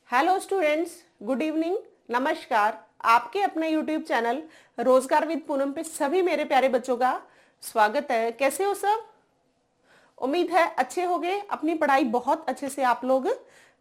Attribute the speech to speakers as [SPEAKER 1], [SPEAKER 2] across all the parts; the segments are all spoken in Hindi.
[SPEAKER 1] हेलो स्टूडेंट्स, गुड इवनिंग, नमस्कार। आपके अपने यूट्यूब चैनल रोजगार विद पूनम पे सभी मेरे प्यारे बच्चों का स्वागत है। कैसे हो सब? उम्मीद है अच्छे होंगे। अपनी पढ़ाई बहुत अच्छे से आप लोग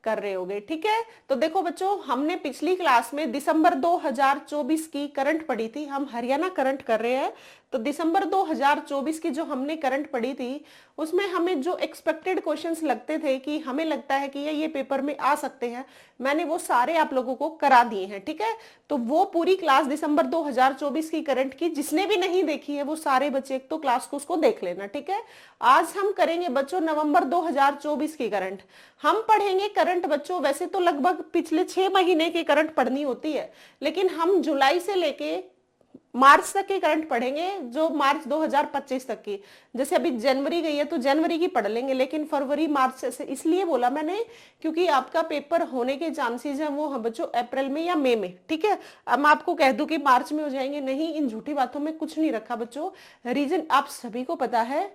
[SPEAKER 1] कर रहे होंगे। ठीक है, तो देखो बच्चों, हमने पिछली क्लास में दिसंबर 2024 की करंट पढ़ी थी। हम हरियाणा करंट कर रहे हैं। तो दिसंबर 2024 की जो हमने करंट पढ़ी थी उसमें हमें जो एक्सपेक्टेड क्वेश्चंस लगते थे कि हमें लगता है कि ये पेपर में आ सकते हैं, मैंने वो सारे आप लोगों को करा दिए हैं। ठीक है, तो वो पूरी क्लास दिसंबर 2024 की करंट की जिसने भी नहीं देखी है वो सारे बच्चे एक तो क्लास को उसको देख लेना। ठीक है, आज हम करेंगे बच्चों नवंबर 2024 की करंट। हम पढ़ेंगे करंट बच्चों, वैसे तो लगभग पिछले 6 महीने की करंट पढ़नी होती है, लेकिन हम जुलाई से लेके मार्च तक की करंट पढ़ेंगे, जो मार्च 2025 तक की। जैसे अभी जनवरी गई है तो जनवरी की पढ़ लेंगे, लेकिन फरवरी मार्च से इसलिए बोला मैंने क्योंकि आपका पेपर होने के चांसेस हैं वो बच्चों अप्रैल में या मई में। ठीक है, अब मैं आपको कह दूं कि मार्च में हो जाएंगे, नहीं, इन झूठी बातों में कुछ नहीं रखा बच्चों। रीजन आप सभी को पता है,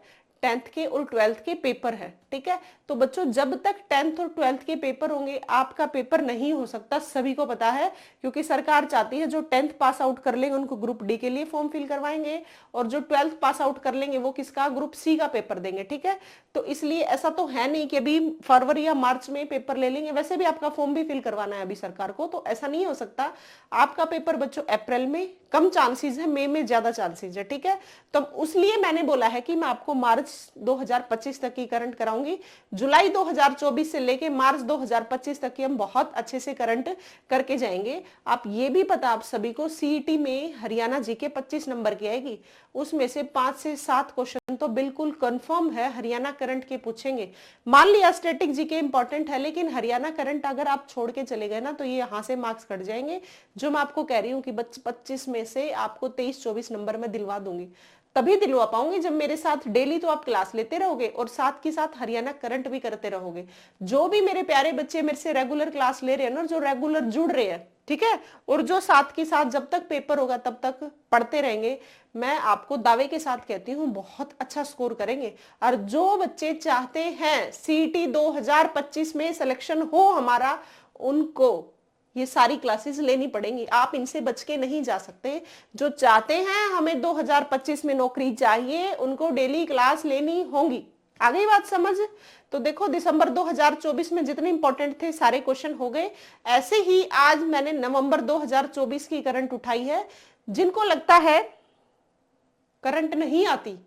[SPEAKER 1] 10th के और 12th के पेपर है। ठीक है, तो बच्चों जब तक 10th और 12th के पेपर होंगे आपका पेपर नहीं हो सकता, सभी को पता है, क्योंकि सरकार चाहती है जो 10th पास आउट कर लेंगे उनको ग्रुप डी के लिए फॉर्म फिल करवाएंगे, और जो 12th पास आउट कर लेंगे वो किसका, ग्रुप सी का पेपर देंगे। ठीक है, तो इसलिए ऐसा तो है नहीं कि अभी फरवरी या मार्च में पेपर ले लेंगे, वैसे भी आपका फॉर्म भी फिल करवाना है अभी सरकार को, तो ऐसा नहीं हो सकता। आपका पेपर बच्चों अप्रैल में कम चांसेस है, मई में ज्यादा चांसेस है। ठीक है, तो उसलिए मैंने बोला है कि मैं आपको मार्च 2025 तक की करंट कराऊंगी। जुलाई 2024 से लेके मार्च 2025 तक की हम बहुत अच्छे से करंट करके जाएंगे। आप ये भी पता आप सभी को, सीईटी में हरियाणा जीके 25 नंबर की आएगी, उसमें से 5 से 7 क्वेश्चन तो बिल्कुल कंफर्म है हरियाणा करंट के पूछेंगे। मान लिया स्टैटिक जीके इंपॉर्टेंट है, लेकिन हरियाणा करंट अगर आप छोड़ के चले गए ना तो ये यहाँ से मार्क्स कट जाएंगे। जो मैं आपको कह रही हूँ कि 25 में से आपको 23-24 नंबर में दिलवा दूंगी। तभी दिलवा पाऊंगी जब मेरे साथ डेली तो आप क्लास लेते रहोगे और साथ के साथ हरियाणा करंट भी करते रहोगे। जो भी मेरे प्यारे बच्चे मेरे से रेगुलर क्लास ले रहे हैं ना, जो रेगुलर जुड़ रहे हैं, ठीक है, और जो साथ के साथ जब तक पेपर होगा तब तक पढ़ते रहेंगे, मैं आपको दावे के साथ कहती हूँ बहुत अच्छा स्कोर करेंगे। और जो बच्चे चाहते हैं सीईटी 2025 में सिलेक्शन हो हमारा, उनको ये सारी क्लासेस लेनी पड़ेंगी, आप इनसे बच के नहीं जा सकते। जो चाहते हैं हमें 2025 में नौकरी चाहिए, उनको डेली क्लास लेनी होगी। आ गई बात समझ? तो देखो दिसंबर 2024 में जितने इंपॉर्टेंट थे सारे क्वेश्चन हो गए। ऐसे ही आज मैंने नवंबर 2024 की करंट उठाई है। जिनको लगता है करंट नहीं आती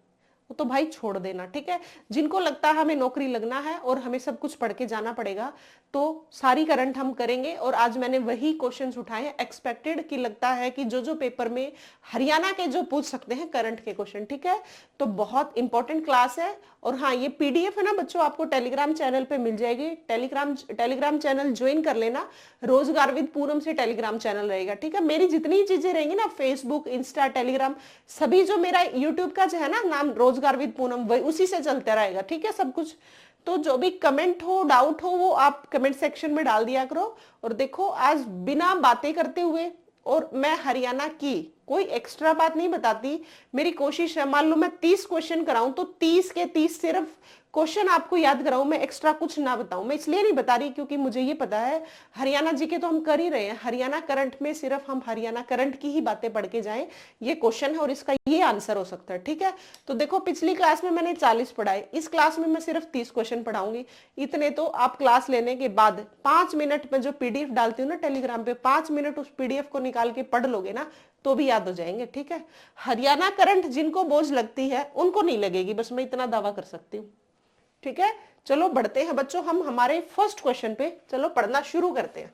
[SPEAKER 1] वो तो भाई छोड़ देना। ठीक है, जिनको लगता है हमें नौकरी लगना है और हमें सब कुछ पढ़ के जाना पड़ेगा, तो सारी करंट हम करेंगे। और आज मैंने वही क्वेश्चंस उठाए हैं एक्सपेक्टेड, कि लगता है कि जो पेपर में हरियाणा के जो पूछ सकते हैं करंट के क्वेश्चन। ठीक है, तो बहुत इंपॉर्टेंट क्लास है। और हाँ, ये पीडीएफ है ना बच्चों, आपको टेलीग्राम चैनल पे मिल जाएगी। टेलीग्राम चैनल ज्वाइन कर लेना, रोजगार विद पूनम से टेलीग्राम चैनल रहेगा। ठीक है, मेरी जितनी चीजें रहेंगी ना, फेसबुक, इंस्टा, टेलीग्राम, सभी जो मेरा यूट्यूब का जो है ना नाम रोजगार विद पूनम, वही उसी से चलता रहेगा। ठीक है, सब कुछ। तो जो भी कमेंट हो, डाउट हो, वो आप कमेंट सेक्शन में डाल दिया करो। और देखो आज बिना बातें करते हुए, और मैं हरियाणा की कोई एक्स्ट्रा बात नहीं बताती, मेरी कोशिश है मान लो मैं 30 क्वेश्चन कराऊं तो 30 के 30 सिर्फ क्वेश्चन आपको याद कराऊं, मैं एक्स्ट्रा कुछ ना बताऊं। मैं इसलिए नहीं बता रही क्योंकि मुझे ये पता है हरियाणा जी के तो हम कर ही रहे हैं, हरियाणा करंट में सिर्फ हम हरियाणा करंट की ही बातें पढ़ के जाएं, ये क्वेश्चन है और इसका ये आंसर हो सकता है। ठीक है, तो देखो पिछली क्लास में मैंने 40 पढ़ाए, इस क्लास में मैं सिर्फ 30 क्वेश्चन पढ़ाऊंगी। इतने तो आप क्लास लेने के बाद 5 मिनट में जो पीडीएफ डालती हूँ ना टेलीग्राम पे, 5 मिनट उस पीडीएफ को निकाल के पढ़ लोगे ना तो भी याद हो जाएंगे। ठीक है, हरियाणा करंट जिनको बोझ लगती है उनको नहीं लगेगी, बस मैं इतना दावा कर सकती हूँ। ठीक है, चलो बढ़ते हैं बच्चों हम हमारे फर्स्ट क्वेश्चन पे, चलो पढ़ना शुरू करते हैं।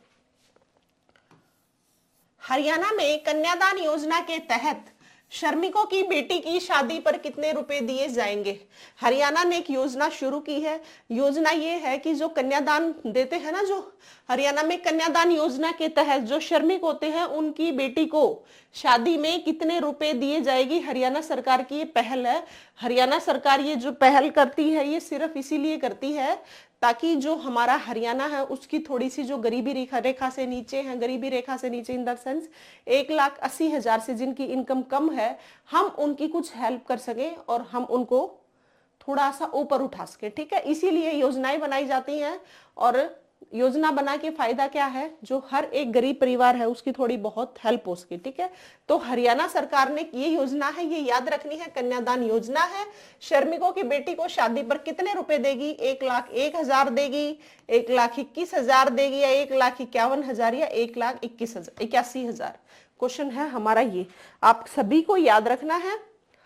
[SPEAKER 1] हरियाणा में कन्यादान योजना के तहत श्रमिकों की बेटी की शादी पर कितने रुपए दिए जाएंगे? हरियाणा ने एक योजना शुरू की है। योजना ये है कि जो कन्यादान देते हैं ना, जो हरियाणा में कन्यादान योजना के तहत जो श्रमिक होते हैं उनकी बेटी को शादी में कितने रुपए दिए जाएगी। हरियाणा सरकार की ये पहल है। हरियाणा सरकार ये जो पहल करती है ये सिर्फ इसीलिए करती है ताकि जो हमारा हरियाणा है उसकी थोड़ी सी जो गरीबी रेखा से नीचे है, गरीबी रेखा से नीचे इन द सेंस 1,80,000 से जिनकी इनकम कम है, हम उनकी कुछ हेल्प कर सके और हम उनको थोड़ा सा ऊपर उठा सके। ठीक है, इसीलिए योजनाएं बनाई जाती हैं। और योजना बना के फायदा क्या है, जो हर एक गरीब परिवार है उसकी थोड़ी बहुत हेल्प हो सके, ठीक है। तो हरियाणा सरकार ने ये योजना है, ये याद रखनी है, कन्यादान योजना है। श्रमिकों की बेटी को शादी पर कितने रुपए देगी, 1,01,000 देगी, 1,21,000 देगी, या 1,51,000, या 1,81,000। क्वेश्चन है हमारा ये, आप सभी को याद रखना है।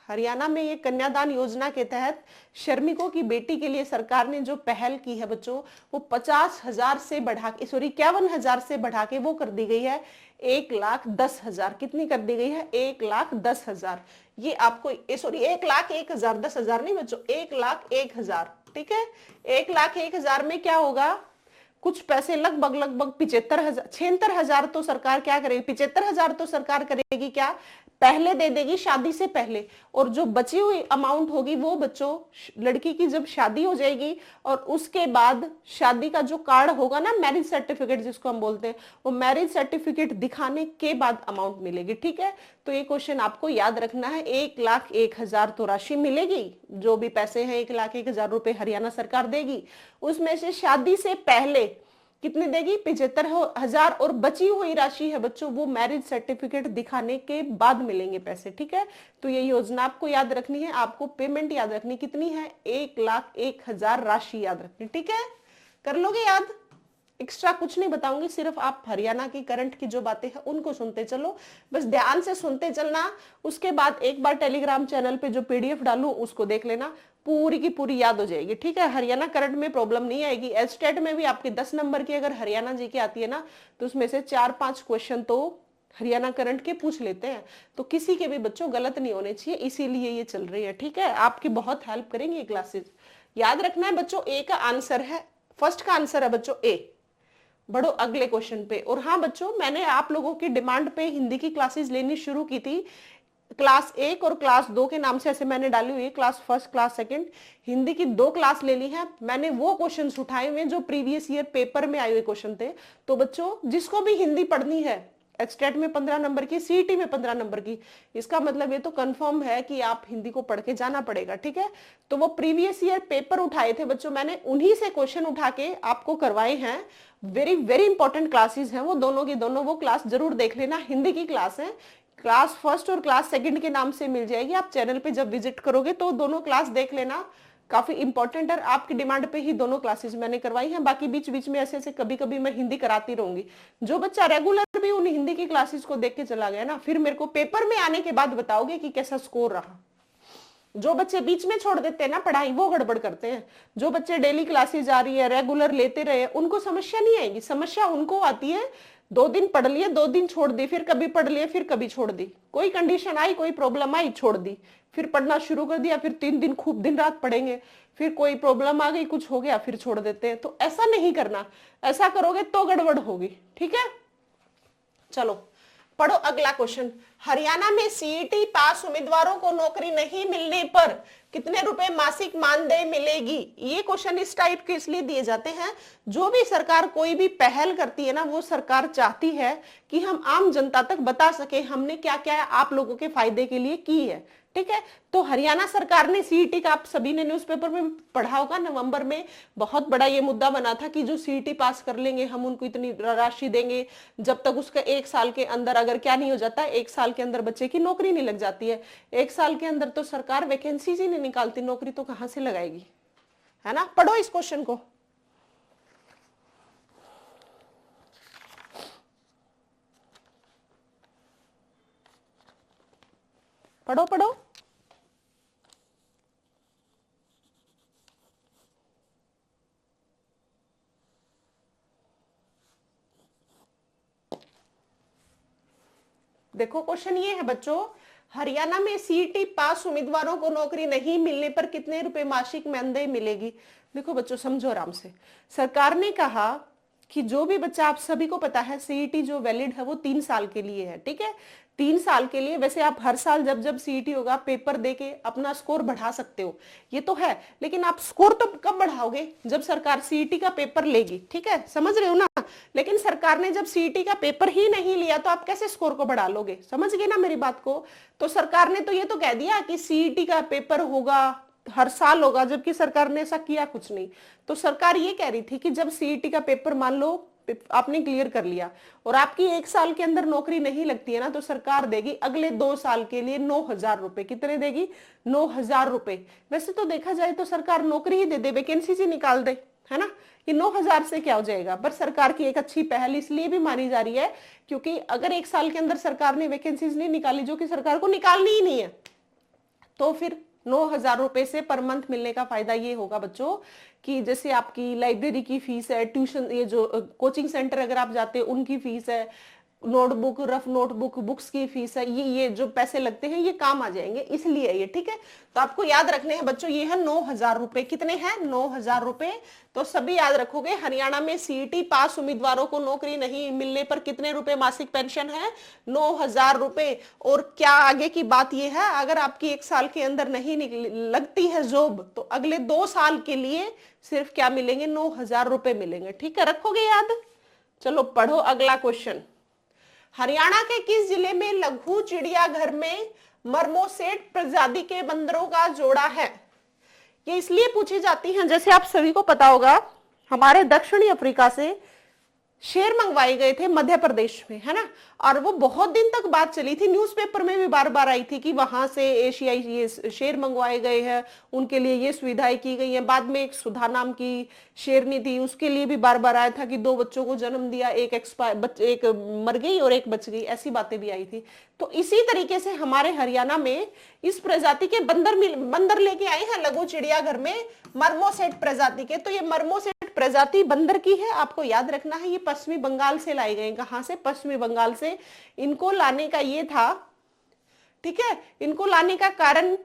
[SPEAKER 1] हरियाणा में ये कन्यादान योजना के तहत श्रमिकों की बेटी के लिए सरकार ने जो पहल की है बच्चों, वो 50,000 से बढ़ा के, सॉरी 51,000 से बढ़ा के वो कर दी गई है 1,10,000। कितनी कर दी गई है, 1,10,000। ये आपको सॉरी 1,01,000, 10,000 नहीं बच्चों, 1,01,000, ठीक है। 1,01,000 में क्या होगा, कुछ पैसे लगभग 76,000 तो सरकार क्या करेगी, 75,000 तो सरकार करेगी क्या, पहले दे देगी शादी से पहले। और जो बची हुई अमाउंट होगी वो बच्चों लड़की की जब शादी हो जाएगी और उसके बाद शादी का जो कार्ड होगा ना, मैरिज सर्टिफिकेट जिसको हम बोलते हैं, वो मैरिज सर्टिफिकेट दिखाने के बाद अमाउंट मिलेगी, ठीक है। तो ये क्वेश्चन आपको याद रखना है, 1,01,000 तो राशि मिलेगी, जो भी पैसे हैं 1,01,000 रुपए हरियाणा सरकार देगी। उसमें से शादी से पहले कितने देगी, 75,000, और बची हुई राशि है बच्चों वो मैरिज सर्टिफिकेट दिखाने के बाद मिलेंगे पैसे, ठीक है। तो ये योजना आपको याद रखनी है, आपको पेमेंट याद रखनी कितनी है, 1,01,000 राशि याद रखनी, ठीक है। कर लोगे याद, एक्स्ट्रा कुछ नहीं बताऊंगी, सिर्फ आप हरियाणा की करंट की जो बातें हैं उनको सुनते चलो, बस ध्यान से सुनते चलना। उसके बाद एक बार टेलीग्राम चैनल पे जो पीडीएफ डालूं उसको देख लेना, पूरी की पूरी याद हो जाएगी, ठीक है। हरियाणा करंट में प्रॉब्लम नहीं आएगी। एस्टेट में भी आपके 10 नंबर की अगर हरियाणा जी की आती है ना, तो उसमें से 4-5 क्वेश्चन तो हरियाणा करंट के पूछ लेते हैं, तो किसी के भी बच्चों गलत नहीं होने चाहिए, इसीलिए ये चल रही है, ठीक है। आपकी बहुत हेल्प करेंगे ये क्लासेस। याद रखना है बच्चों, ए का आंसर है, फर्स्ट का आंसर है बच्चों ए। बढ़ो अगले क्वेश्चन पे। और हाँ बच्चों, मैंने आप लोगों की डिमांड पे हिंदी की क्लासेस लेनी शुरू की थी, क्लास 1 और क्लास 2 के नाम से ऐसे मैंने डाली हुई है, class first class second, Hindi की 2 क्लास ले ली है मैंने। वो क्वेश्चंस उठाए हुए जो प्रीवियस ईयर पेपर में आए हुए क्वेश्चन थे। तो बच्चों जिसको भी हिंदी पढ़नी है, एचटेट में 15 नंबर की, सीईटी में 15 नंबर की, इसका मतलब ये तो कंफर्म है कि आप हिंदी को पढ़ के जाना पड़ेगा, ठीक है। तो वो प्रीवियस ईयर पेपर उठाए थे बच्चों, मैंने उन्हीं से क्वेश्चन उठा के आपको करवाए हैं। वेरी वेरी इंपॉर्टेंट क्लासेस हैं वो दोनों की दोनों, वो क्लास जरूर देख लेना। हिंदी की क्लास है, क्लास फर्स्ट और क्लास सेकंड के नाम से मिल जाएगी, आप चैनल पे जब विजिट करोगे तो दोनों क्लास देख लेना, काफी इंपॉर्टेंट है। आपकी डिमांड पे ही दोनों क्लासेस मैंने करवाई हैं, बाकी बीच बीच में ऐसे ऐसे कभी कभी मैं हिंदी कराती रहूंगी। जो बच्चा रेगुलर भी उन हिंदी की क्लासेस को देख के चला गया ना, फिर मेरे को पेपर में आने के बाद बताओगे कि कैसा स्कोर रहा। जो बच्चे बीच में छोड़ देते हैं ना पढ़ाई, वो गड़बड़ करते हैं। जो बच्चे डेली क्लासेस जा रही है, रेगुलर लेते रहे, उनको समस्या नहीं आएगी। समस्या उनको आती है 2 दिन पढ़ लिए, 2 दिन छोड़ दी, फिर कभी पढ़ लिए, फिर कभी छोड़ दी, कोई कंडीशन आई, कोई प्रॉब्लम आई, छोड़ दी, फिर पढ़ना शुरू कर दिया, फिर 3 दिन खूब दिन रात पढ़ेंगे, फिर कोई प्रॉब्लम आ गई, कुछ हो गया, फिर छोड़ देते हैं। तो ऐसा नहीं करना, ऐसा करोगे तो गड़बड़ होगी, ठीक है। चलो पढ़ो अगला क्वेश्चन। हरियाणा में सीईटी पास उम्मीदवारों को नौकरी नहीं मिलने पर कितने रुपए मासिक मानदेय मिलेगी। ये क्वेश्चन इस टाइप के इसलिए दिए जाते हैं, जो भी सरकार कोई भी पहल करती है ना, वो सरकार चाहती है कि हम आम जनता तक बता सके हमने क्या क्या आप लोगों के फायदे के लिए की है, ठीक है। तो हरियाणा सरकार ने सीईटी का, आप सभी ने न्यूज़पेपर में पढ़ा होगा, नवंबर में बहुत बड़ा ये मुद्दा बना था कि जो सीईटी पास कर लेंगे हम उनको इतनी राशि देंगे, जब तक उसका 1 साल के अंदर अगर क्या नहीं हो जाता, 1 साल के अंदर बच्चे की नौकरी नहीं लग जाती है। 1 साल के अंदर तो सरकार वैकेंसीज ही नहीं निकालती, नौकरी तो कहां से लगाएगी, है ना। पढ़ो इस क्वेश्चन को, पढ़ो पढ़ो। देखो क्वेश्चन ये है बच्चों, हरियाणा में सीईटी पास उम्मीदवारों को नौकरी नहीं मिलने पर कितने रुपए मासिक मानदेय मिलेगी। देखो बच्चों समझो आराम से, सरकार ने कहा कि जो भी बच्चा, आप सभी को पता है सीईटी जो वैलिड है वो 3 साल के लिए है, ठीक है। 3 साल के लिए, वैसे आप हर साल जब जब सीईटी होगा पेपर देके अपना स्कोर बढ़ा सकते हो, ये तो है, लेकिन आप स्कोर तो कब बढ़ाओगे, जब सरकार सीईटी का पेपर लेगी, ठीक है, समझ रहे हो ना। लेकिन सरकार ने जब सीईटी का पेपर ही नहीं लिया तो आप कैसे स्कोर को बढ़ा लोगे, समझ गए ना मेरी बात को। तो सरकार ने तो ये तो कह दिया कि सीईटी का पेपर होगा, हर साल होगा, जबकि सरकार ने ऐसा किया कुछ नहीं। तो सरकार ये कह रही थी कि जब सीईटी का पेपर मान लो आपने क्लियर कर लिया और आपकी 1 साल के अंदर नौकरी नहीं लगती है ना, तो सरकार देगी अगले 2 साल के लिए 9,000 रुपए। कितने देगी? 9,000 रुपए। वैसे तो देखा जाए तो सरकार नौकरी ही दे दे, वैकेंसी ही निकाल दे, है ना। ये 9,000 से क्या हो जाएगा, पर सरकार की एक अच्छी पहल इसलिए भी मानी जा रही है क्योंकि अगर 1 साल के अंदर सरकार ने वैकेंसीज नहीं निकाली, जो कि सरकार को निकालनी ही नहीं है, तो फिर 9,000 रुपए से पर मंथ मिलने का फायदा ये होगा बच्चों कि जैसे आपकी लाइब्रेरी की फीस है, ट्यूशन, ये जो कोचिंग सेंटर अगर आप जाते हैं उनकी फीस है, नोटबुक, रफ नोटबुक, बुक्स की फीस है, ये जो पैसे लगते हैं ये काम आ जाएंगे, इसलिए ये ठीक है। तो आपको याद रखने हैं बच्चों, ये है 9,000 रुपए। कितने हैं? 9,000 रुपए। तो सभी याद रखोगे। हरियाणा में सीईटी पास उम्मीदवारों को नौकरी नहीं मिलने पर कितने रुपए मासिक पेंशन है? 9,000 रुपए। और क्या आगे की बात यह है, अगर आपकी 1 साल के अंदर नहीं लगती है जॉब, तो अगले 2 साल के लिए सिर्फ क्या मिलेंगे? 9,000 रुपए मिलेंगे। ठीक है, रखोगे याद। चलो पढ़ो अगला क्वेश्चन। हरियाणा के किस जिले में लघु चिड़ियाघर में मरमोसेट प्रजाति के बंदरों का जोड़ा है? ये इसलिए पूछी जाती हैं, जैसे आप सभी को पता होगा, हमारे दक्षिणी अफ्रीका से शेर मंगवाए गए थे मध्य प्रदेश में, है ना। और वो बहुत दिन तक बात चली थी, न्यूज़पेपर में भी बार बार आई थी कि वहां से एशियाई ये शेर मंगवाए गए हैं, उनके लिए ये सुविधाएं की गई हैं। बाद में एक सुधा नाम की शेरनी थी, उसके लिए भी बार बार आया था कि 2 बच्चों को जन्म दिया, एक मर गई और एक बच गई, ऐसी बातें भी आई थी। तो इसी तरीके से हमारे हरियाणा में इस प्रजाति के बंदर लेके आए हैं लघु चिड़ियाघर में, मरमोसेट प्रजाति के। तो ये मरमोसेट प्रजाति बंदर की है, आपको याद रखना है। ये पश्चिमी बंगाल से लाए गए। कहां से? पश्चिमी बंगाल से। इनको लाने का ये था, ठीक है, इनको लाने का कारण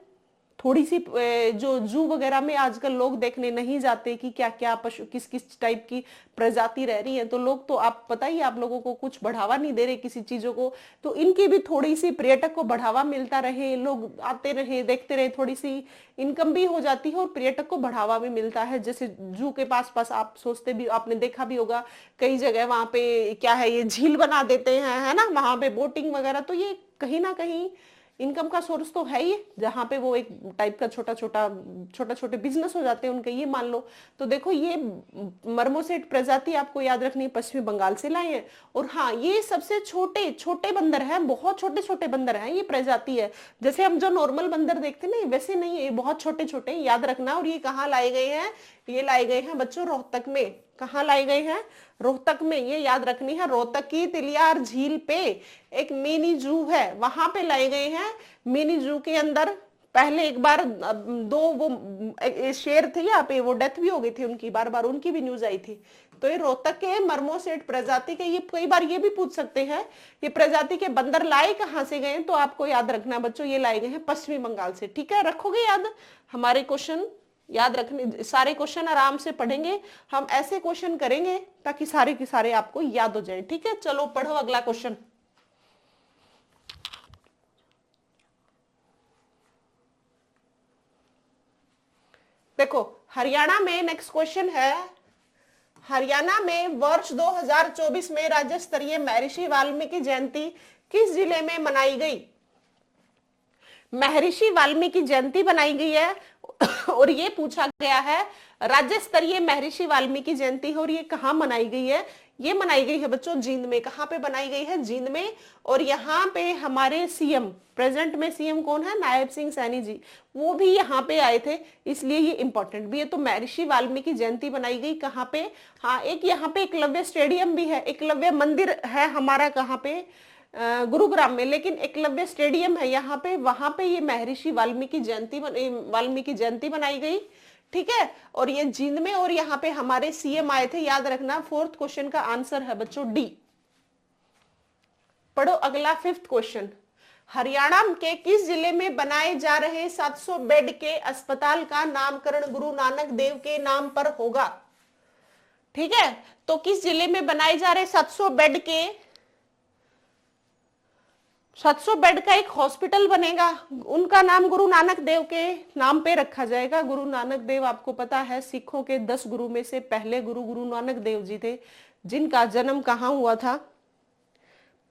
[SPEAKER 1] थोड़ी सी जो जू वगैरह में आजकल लोग देखने नहीं जाते कि क्या क्या पशु किस किस टाइप की प्रजाति रह रही है, तो लोग तो आप पता ही, आप लोगों को कुछ बढ़ावा नहीं दे रहे किसी चीजों को, तो इनकी भी थोड़ी सी पर्यटक को बढ़ावा मिलता रहे, लोग आते रहे, देखते रहे, थोड़ी सी इनकम भी हो जाती है और पर्यटक को बढ़ावा भी मिलता है। जैसे जू के पास पास आप सोचते भी, आपने देखा भी होगा कई जगह वहां पे क्या है, ये झील बना देते हैं, है ना, वहां पे बोटिंग वगैरह, तो ये कहीं ना कहीं इनकम का सोर्स तो है ही, जहां पे वो एक टाइप का छोटा छोटे बिजनेस हो जाते हैं उनके, ये मान लो। तो देखो ये मरमोसेट प्रजाति आपको याद रखनी है, पश्चिमी बंगाल से लाए हैं। और हाँ, ये सबसे छोटे छोटे बंदर हैं, बहुत छोटे छोटे बंदर हैं, ये प्रजाति है। जैसे हम जो नॉर्मल बंदर देखते हैं ना, वैसे नहीं है, ये बहुत छोटे छोटे, याद रखना। और ये कहाँ लाए गए हैं? ये लाए गए हैं बच्चों रोहतक में। कहाँ लाए गए हैं? रोहतक में। ये याद रखनी है, रोहतक की तिलियार झील पे एक मिनी जू है, वहां पे लाए गए हैं। मिनी जू के अंदर पहले एक बार 2 वो शेर थे यहाँ पे, वो डेथ भी हो गई थी उनकी, बार बार उनकी भी न्यूज आई थी। तो ये रोहतक के मरमोसेट प्रजाति के, ये कई बार ये भी पूछ सकते हैं ये प्रजाति के बंदर लाए कहां से गए, तो आपको याद रखना बच्चों, ये लाए गए हैं पश्चिमी बंगाल से। ठीक है, रखोगे याद। हमारे क्वेश्चन याद रखने, सारे क्वेश्चन आराम से पढ़ेंगे हम, ऐसे क्वेश्चन करेंगे ताकि सारे के सारे आपको याद हो जाए। ठीक है, चलो पढ़ो अगला क्वेश्चन। देखो हरियाणा में नेक्स्ट क्वेश्चन है, हरियाणा में वर्ष 2024 में राज्य स्तरीय महर्षि वाल्मीकि जयंती किस जिले में मनाई गई? महर्षि वाल्मीकि जयंती बनाई गई है और ये पूछा गया है राज्य स्तरीय महर्षि वाल्मीकि जयंती है, और ये कहाँ मनाई गई है? ये मनाई गई है बच्चों जींद में। कहाँ पे बनाई गई है? जींद में। और यहाँ पे हमारे सीएम, प्रेजेंट में सीएम कौन है? नायब सिंह सैनी जी, वो भी यहाँ पे आए थे, इसलिए ये इंपॉर्टेंट भी है। तो महर्षि वाल्मीकि जयंती बनाई गई कहाँ पे? हाँ, एक यहाँ पे एकलव्य स्टेडियम भी है, एकलव्य मंदिर है हमारा कहाँ पे? गुरुग्राम में, लेकिन एकलव्य स्टेडियम है यहाँ पे, वहां पे ये महर्षि वाल्मीकि जयंती बनाई गई। ठीक है, और ये जींद में, और यहाँ पे हमारे सीएम आए थे, याद रखना। 4th क्वेश्चन का आंसर है बच्चों डी। पढ़ो अगला 5th क्वेश्चन। हरियाणा के किस जिले में बनाए जा रहे 700 बेड के अस्पताल का नामकरण गुरु नानक देव के नाम पर होगा? ठीक है, तो किस जिले में बनाए जा रहे 700 बेड का एक हॉस्पिटल बनेगा, उनका नाम गुरु नानक देव के नाम पे रखा जाएगा। गुरु नानक देव आपको पता है सिखों के 10 गुरु में से पहले गुरु नानक देव जी थे, जिनका जन्म कहाँ हुआ था?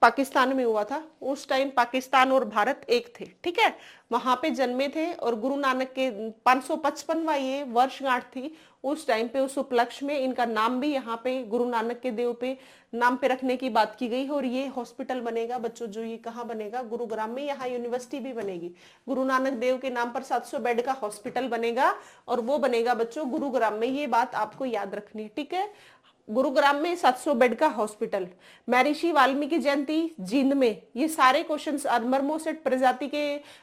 [SPEAKER 1] पाकिस्तान में हुआ था। उस टाइम पाकिस्तान और भारत एक थे, ठीक है, वहां पे जन्मे थे और गुरु नानक के 555वां ये वर्षगांठ थी। उस टाइम पे उस उपलक्ष्य में इनका नाम भी यहाँ पे गुरु नानक के देव पे नाम पे रखने की बात की गई है। और ये हॉस्पिटल बनेगा बच्चों, जो ये कहाँ बनेगा, गुरुग्राम में। यहाँ यूनिवर्सिटी भी बनेगी, गुरु नानक देव के नाम पर 700 बेड का हॉस्पिटल बनेगा और वो बनेगा बच्चों गुरुग्राम में। ये बात आपको याद रखनी है, ठीक है। गुरुग्राम में 700 बेड का हॉस्पिटल, महर्षि वाल्मीकि जयंती जींद में। ये सारे क्वेश्चंस, मरमोसेट प्रजाति के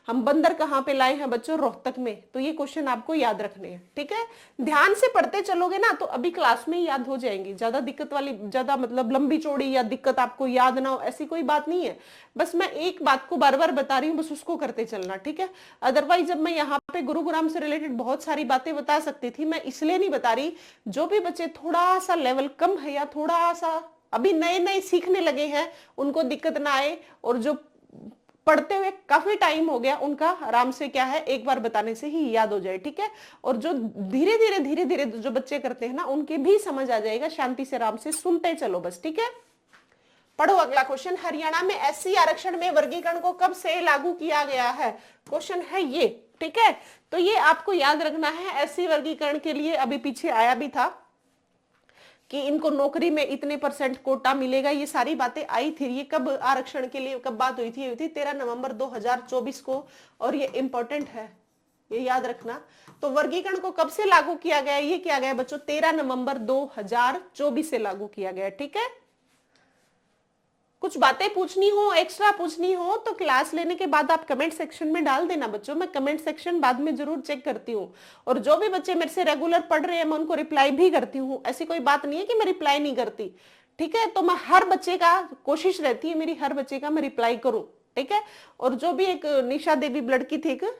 [SPEAKER 1] हम बंदर कहाँ पे लाए हैं बच्चों, रोहतक में। तो ये क्वेश्चन आपको याद रखने हैं, ठीक है। ध्यान से पढ़ते चलोगे ना तो अभी क्लास में ही याद हो जाएंगी। ज्यादा दिक्कत वाली, ज्यादा मतलब लंबी चौड़ी या दिक्कत आपको याद ना हो ऐसी कोई बात नहीं है। बस मैं एक बात को बार बार बता रही हूँ, बस उसको करते चलना, ठीक है। अदरवाइज जब मैं यहाँ पे गुरुग्राम से रिलेटेड बहुत सारी बातें बता सकती थी, मैं इसलिए नहीं बता रही। जो भी बच्चे थोड़ा सा लेवल कम है या थोड़ा सा अभी नए नए सीखने लगे हैं, उनको दिक्कत ना आए, और जो पढ़ते हुए काफी टाइम हो गया उनका आराम से क्या है, एक बार बताने से ही याद हो जाए, ठीक है। और जो धीरे धीरे जो बच्चे करते हैं ना, उनके भी समझ आ जाएगा। शांति से आराम से सुनते चलो बस, ठीक है। पढ़ो अगला क्वेश्चन। हरियाणा में एससी आरक्षण में वर्गीकरण को कब से लागू किया गया है, क्वेश्चन है ये, ठीक है। तो ये आपको याद रखना है। एससी वर्गीकरण के लिए अभी पीछे आया भी था कि इनको नौकरी में इतने % कोटा मिलेगा, ये सारी बातें आई थी। ये कब आरक्षण के लिए कब बात हुई थी, हुई थी 13 नवंबर 2024 को। और ये इंपॉर्टेंट है, ये याद रखना। तो वर्गीकरण को कब से लागू किया गया, ये किया गया बच्चों 13 नवंबर 2024 से लागू किया गया, ठीक है। कुछ बातें पूछनी हो, एक्स्ट्रा पूछनी हो तो क्लास लेने के बाद आप कमेंट सेक्शन में डाल देना बच्चों। मैं कमेंट सेक्शन बाद में जरूर चेक करती हूँ। और जो भी बच्चे मेरे से रेगुलर पढ़ रहे हैं मैं उनको रिप्लाई भी करती हूँ। ऐसी कोई बात नहीं है कि मैं रिप्लाई नहीं करती, ठीक है। तो मैं हर बच्चे का, कोशिश रहती है मेरी हर बच्चे का मैं रिप्लाई करूं, ठीक है। और जो भी एक निशा देवी लड़की थी, एक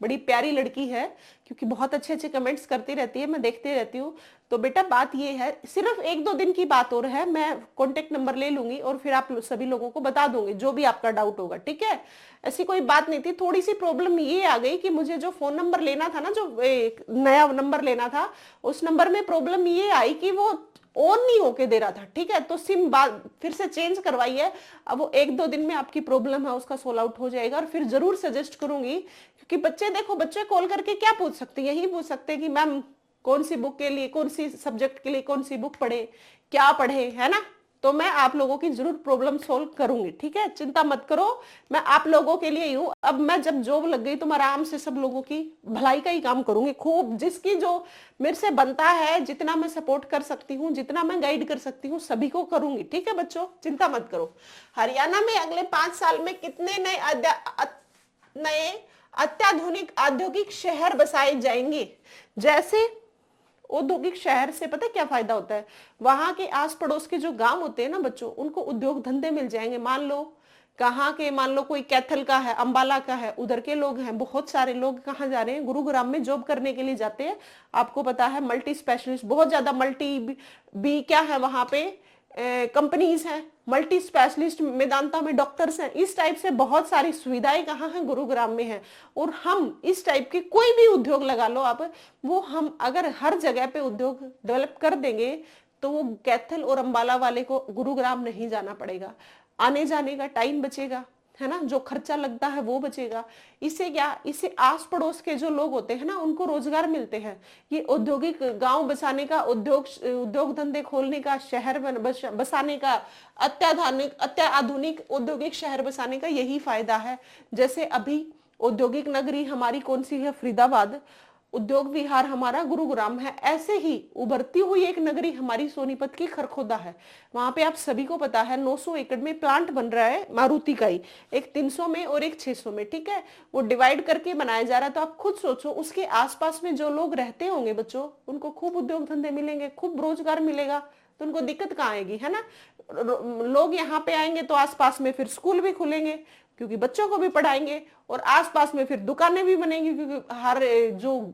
[SPEAKER 1] बड़ी प्यारी लड़की है, क्योंकि बहुत अच्छे अच्छे कमेंट्स करती रहती है, मैं देखती रहती हूँ। तो बेटा बात ये है, सिर्फ 1-2 दिन की बात और है, मैं कॉन्टेक्ट नंबर ले लूंगी और फिर आप सभी लोगों को बता दूंगी जो भी आपका डाउट होगा, ठीक है। ऐसी कोई बात नहीं थी। थोड़ी सी प्रॉब्लम ये आ गई कि मुझे जो फोन नंबर लेना था ना, जो नया नंबर लेना था, उस नंबर में प्रॉब्लम ये आई कि वो ऑन नहीं होके दे रहा था, ठीक है। तो सिम फिर से चेंज करवाई है। अब वो 1-2 दिन में आपकी प्रॉब्लम है उसका सोल्व आउट हो जाएगा। और फिर जरूर सजेस्ट करूंगी, क्योंकि बच्चे देखो, बच्चे कॉल करके क्या पूछ सकते हैं, यही पूछ सकते हैं कि मैम कौन सी बुक के लिए, कौन सी सब्जेक्ट के लिए कौन सी बुक पढ़े, क्या पढ़े, है ना। तो मैं आप लोगों की जरूर प्रॉब्लम सोल्व करूंगी, ठीक है। चिंता मत करो, मैं आप लोगों के लिए ही हूं। अब मैं जब जॉब लग गई तो मैं आराम से सब लोगों की भलाई का ही काम करूंगी खूब। जिसकी जो मेरे से बनता है, जितना मैं सपोर्ट कर सकती हूँ, जितना मैं गाइड कर सकती हूँ, सभी को करूंगी, ठीक है बच्चों, चिंता मत करो। हरियाणा में अगले 5 साल में कितने नए अत्याधुनिक औद्योगिक शहर बसाए जाएंगे। जैसे औद्योगिक शहर से पता है क्या फायदा होता है, वहां के आस पड़ोस के जो गांव होते हैं ना बच्चों, उनको उद्योग धंधे मिल जाएंगे। मान लो कहाँ के, मान लो कोई कैथल का है, अंबाला का है, उधर के लोग हैं, बहुत सारे लोग कहाँ जा रहे हैं, गुरुग्राम में जॉब करने के लिए जाते हैं। आपको पता है मल्टी स्पेशलिस्ट, बहुत ज्यादा मल्टी बी क्या है वहां पे कंपनीज हैं, मल्टी स्पेशलिस्ट मेदांता में डॉक्टर्स हैं। इस टाइप से बहुत सारी सुविधाएं कहाँ हैं, गुरुग्राम में है। और हम इस टाइप के कोई भी उद्योग लगा लो आप, वो हम अगर हर जगह पे उद्योग डेवलप कर देंगे तो वो कैथल और अंबाला वाले को गुरुग्राम नहीं जाना पड़ेगा, आने जाने का टाइम बचेगा, है ना, जो खर्चा लगता है वो बचेगा। इससे क्या, इससे आस पड़ोस के जो लोग होते हैं ना, उनको रोजगार मिलते हैं। ये औद्योगिक गांव बसाने का, उद्योग धंधे खोलने का, शहर बसाने का, अत्याधुनिक औद्योगिक शहर बसाने का यही फायदा है। जैसे अभी औद्योगिक नगरी हमारी कौन सी है, फरीदाबाद। उद्योग विहार हमारा गुरुग्राम है। ऐसे ही उभरती हुई एक नगरी हमारी सोनीपत की खरखोदा है। वहां पे आप सभी को पता है 900 एकड़ में प्लांट बन रहा है मारुति का ही, एक 300 में और एक 600 में, ठीक है। वो डिवाइड करके बनाया जा रहा है। तो आप खुद सोचो उसके आसपास में जो लोग रहते होंगे बच्चों, उनको खूब उद्योग धंधे मिलेंगे, खूब रोजगार मिलेगा, तो उनको दिक्कत कहाँ आएगी, है ना। लोग यहाँ पे आएंगे तो आसपास में फिर स्कूल भी खुलेंगे, क्योंकि बच्चों को भी पढ़ाएंगे, और आसपास में फिर दुकानें भी बनेंगी, क्योंकि हर जो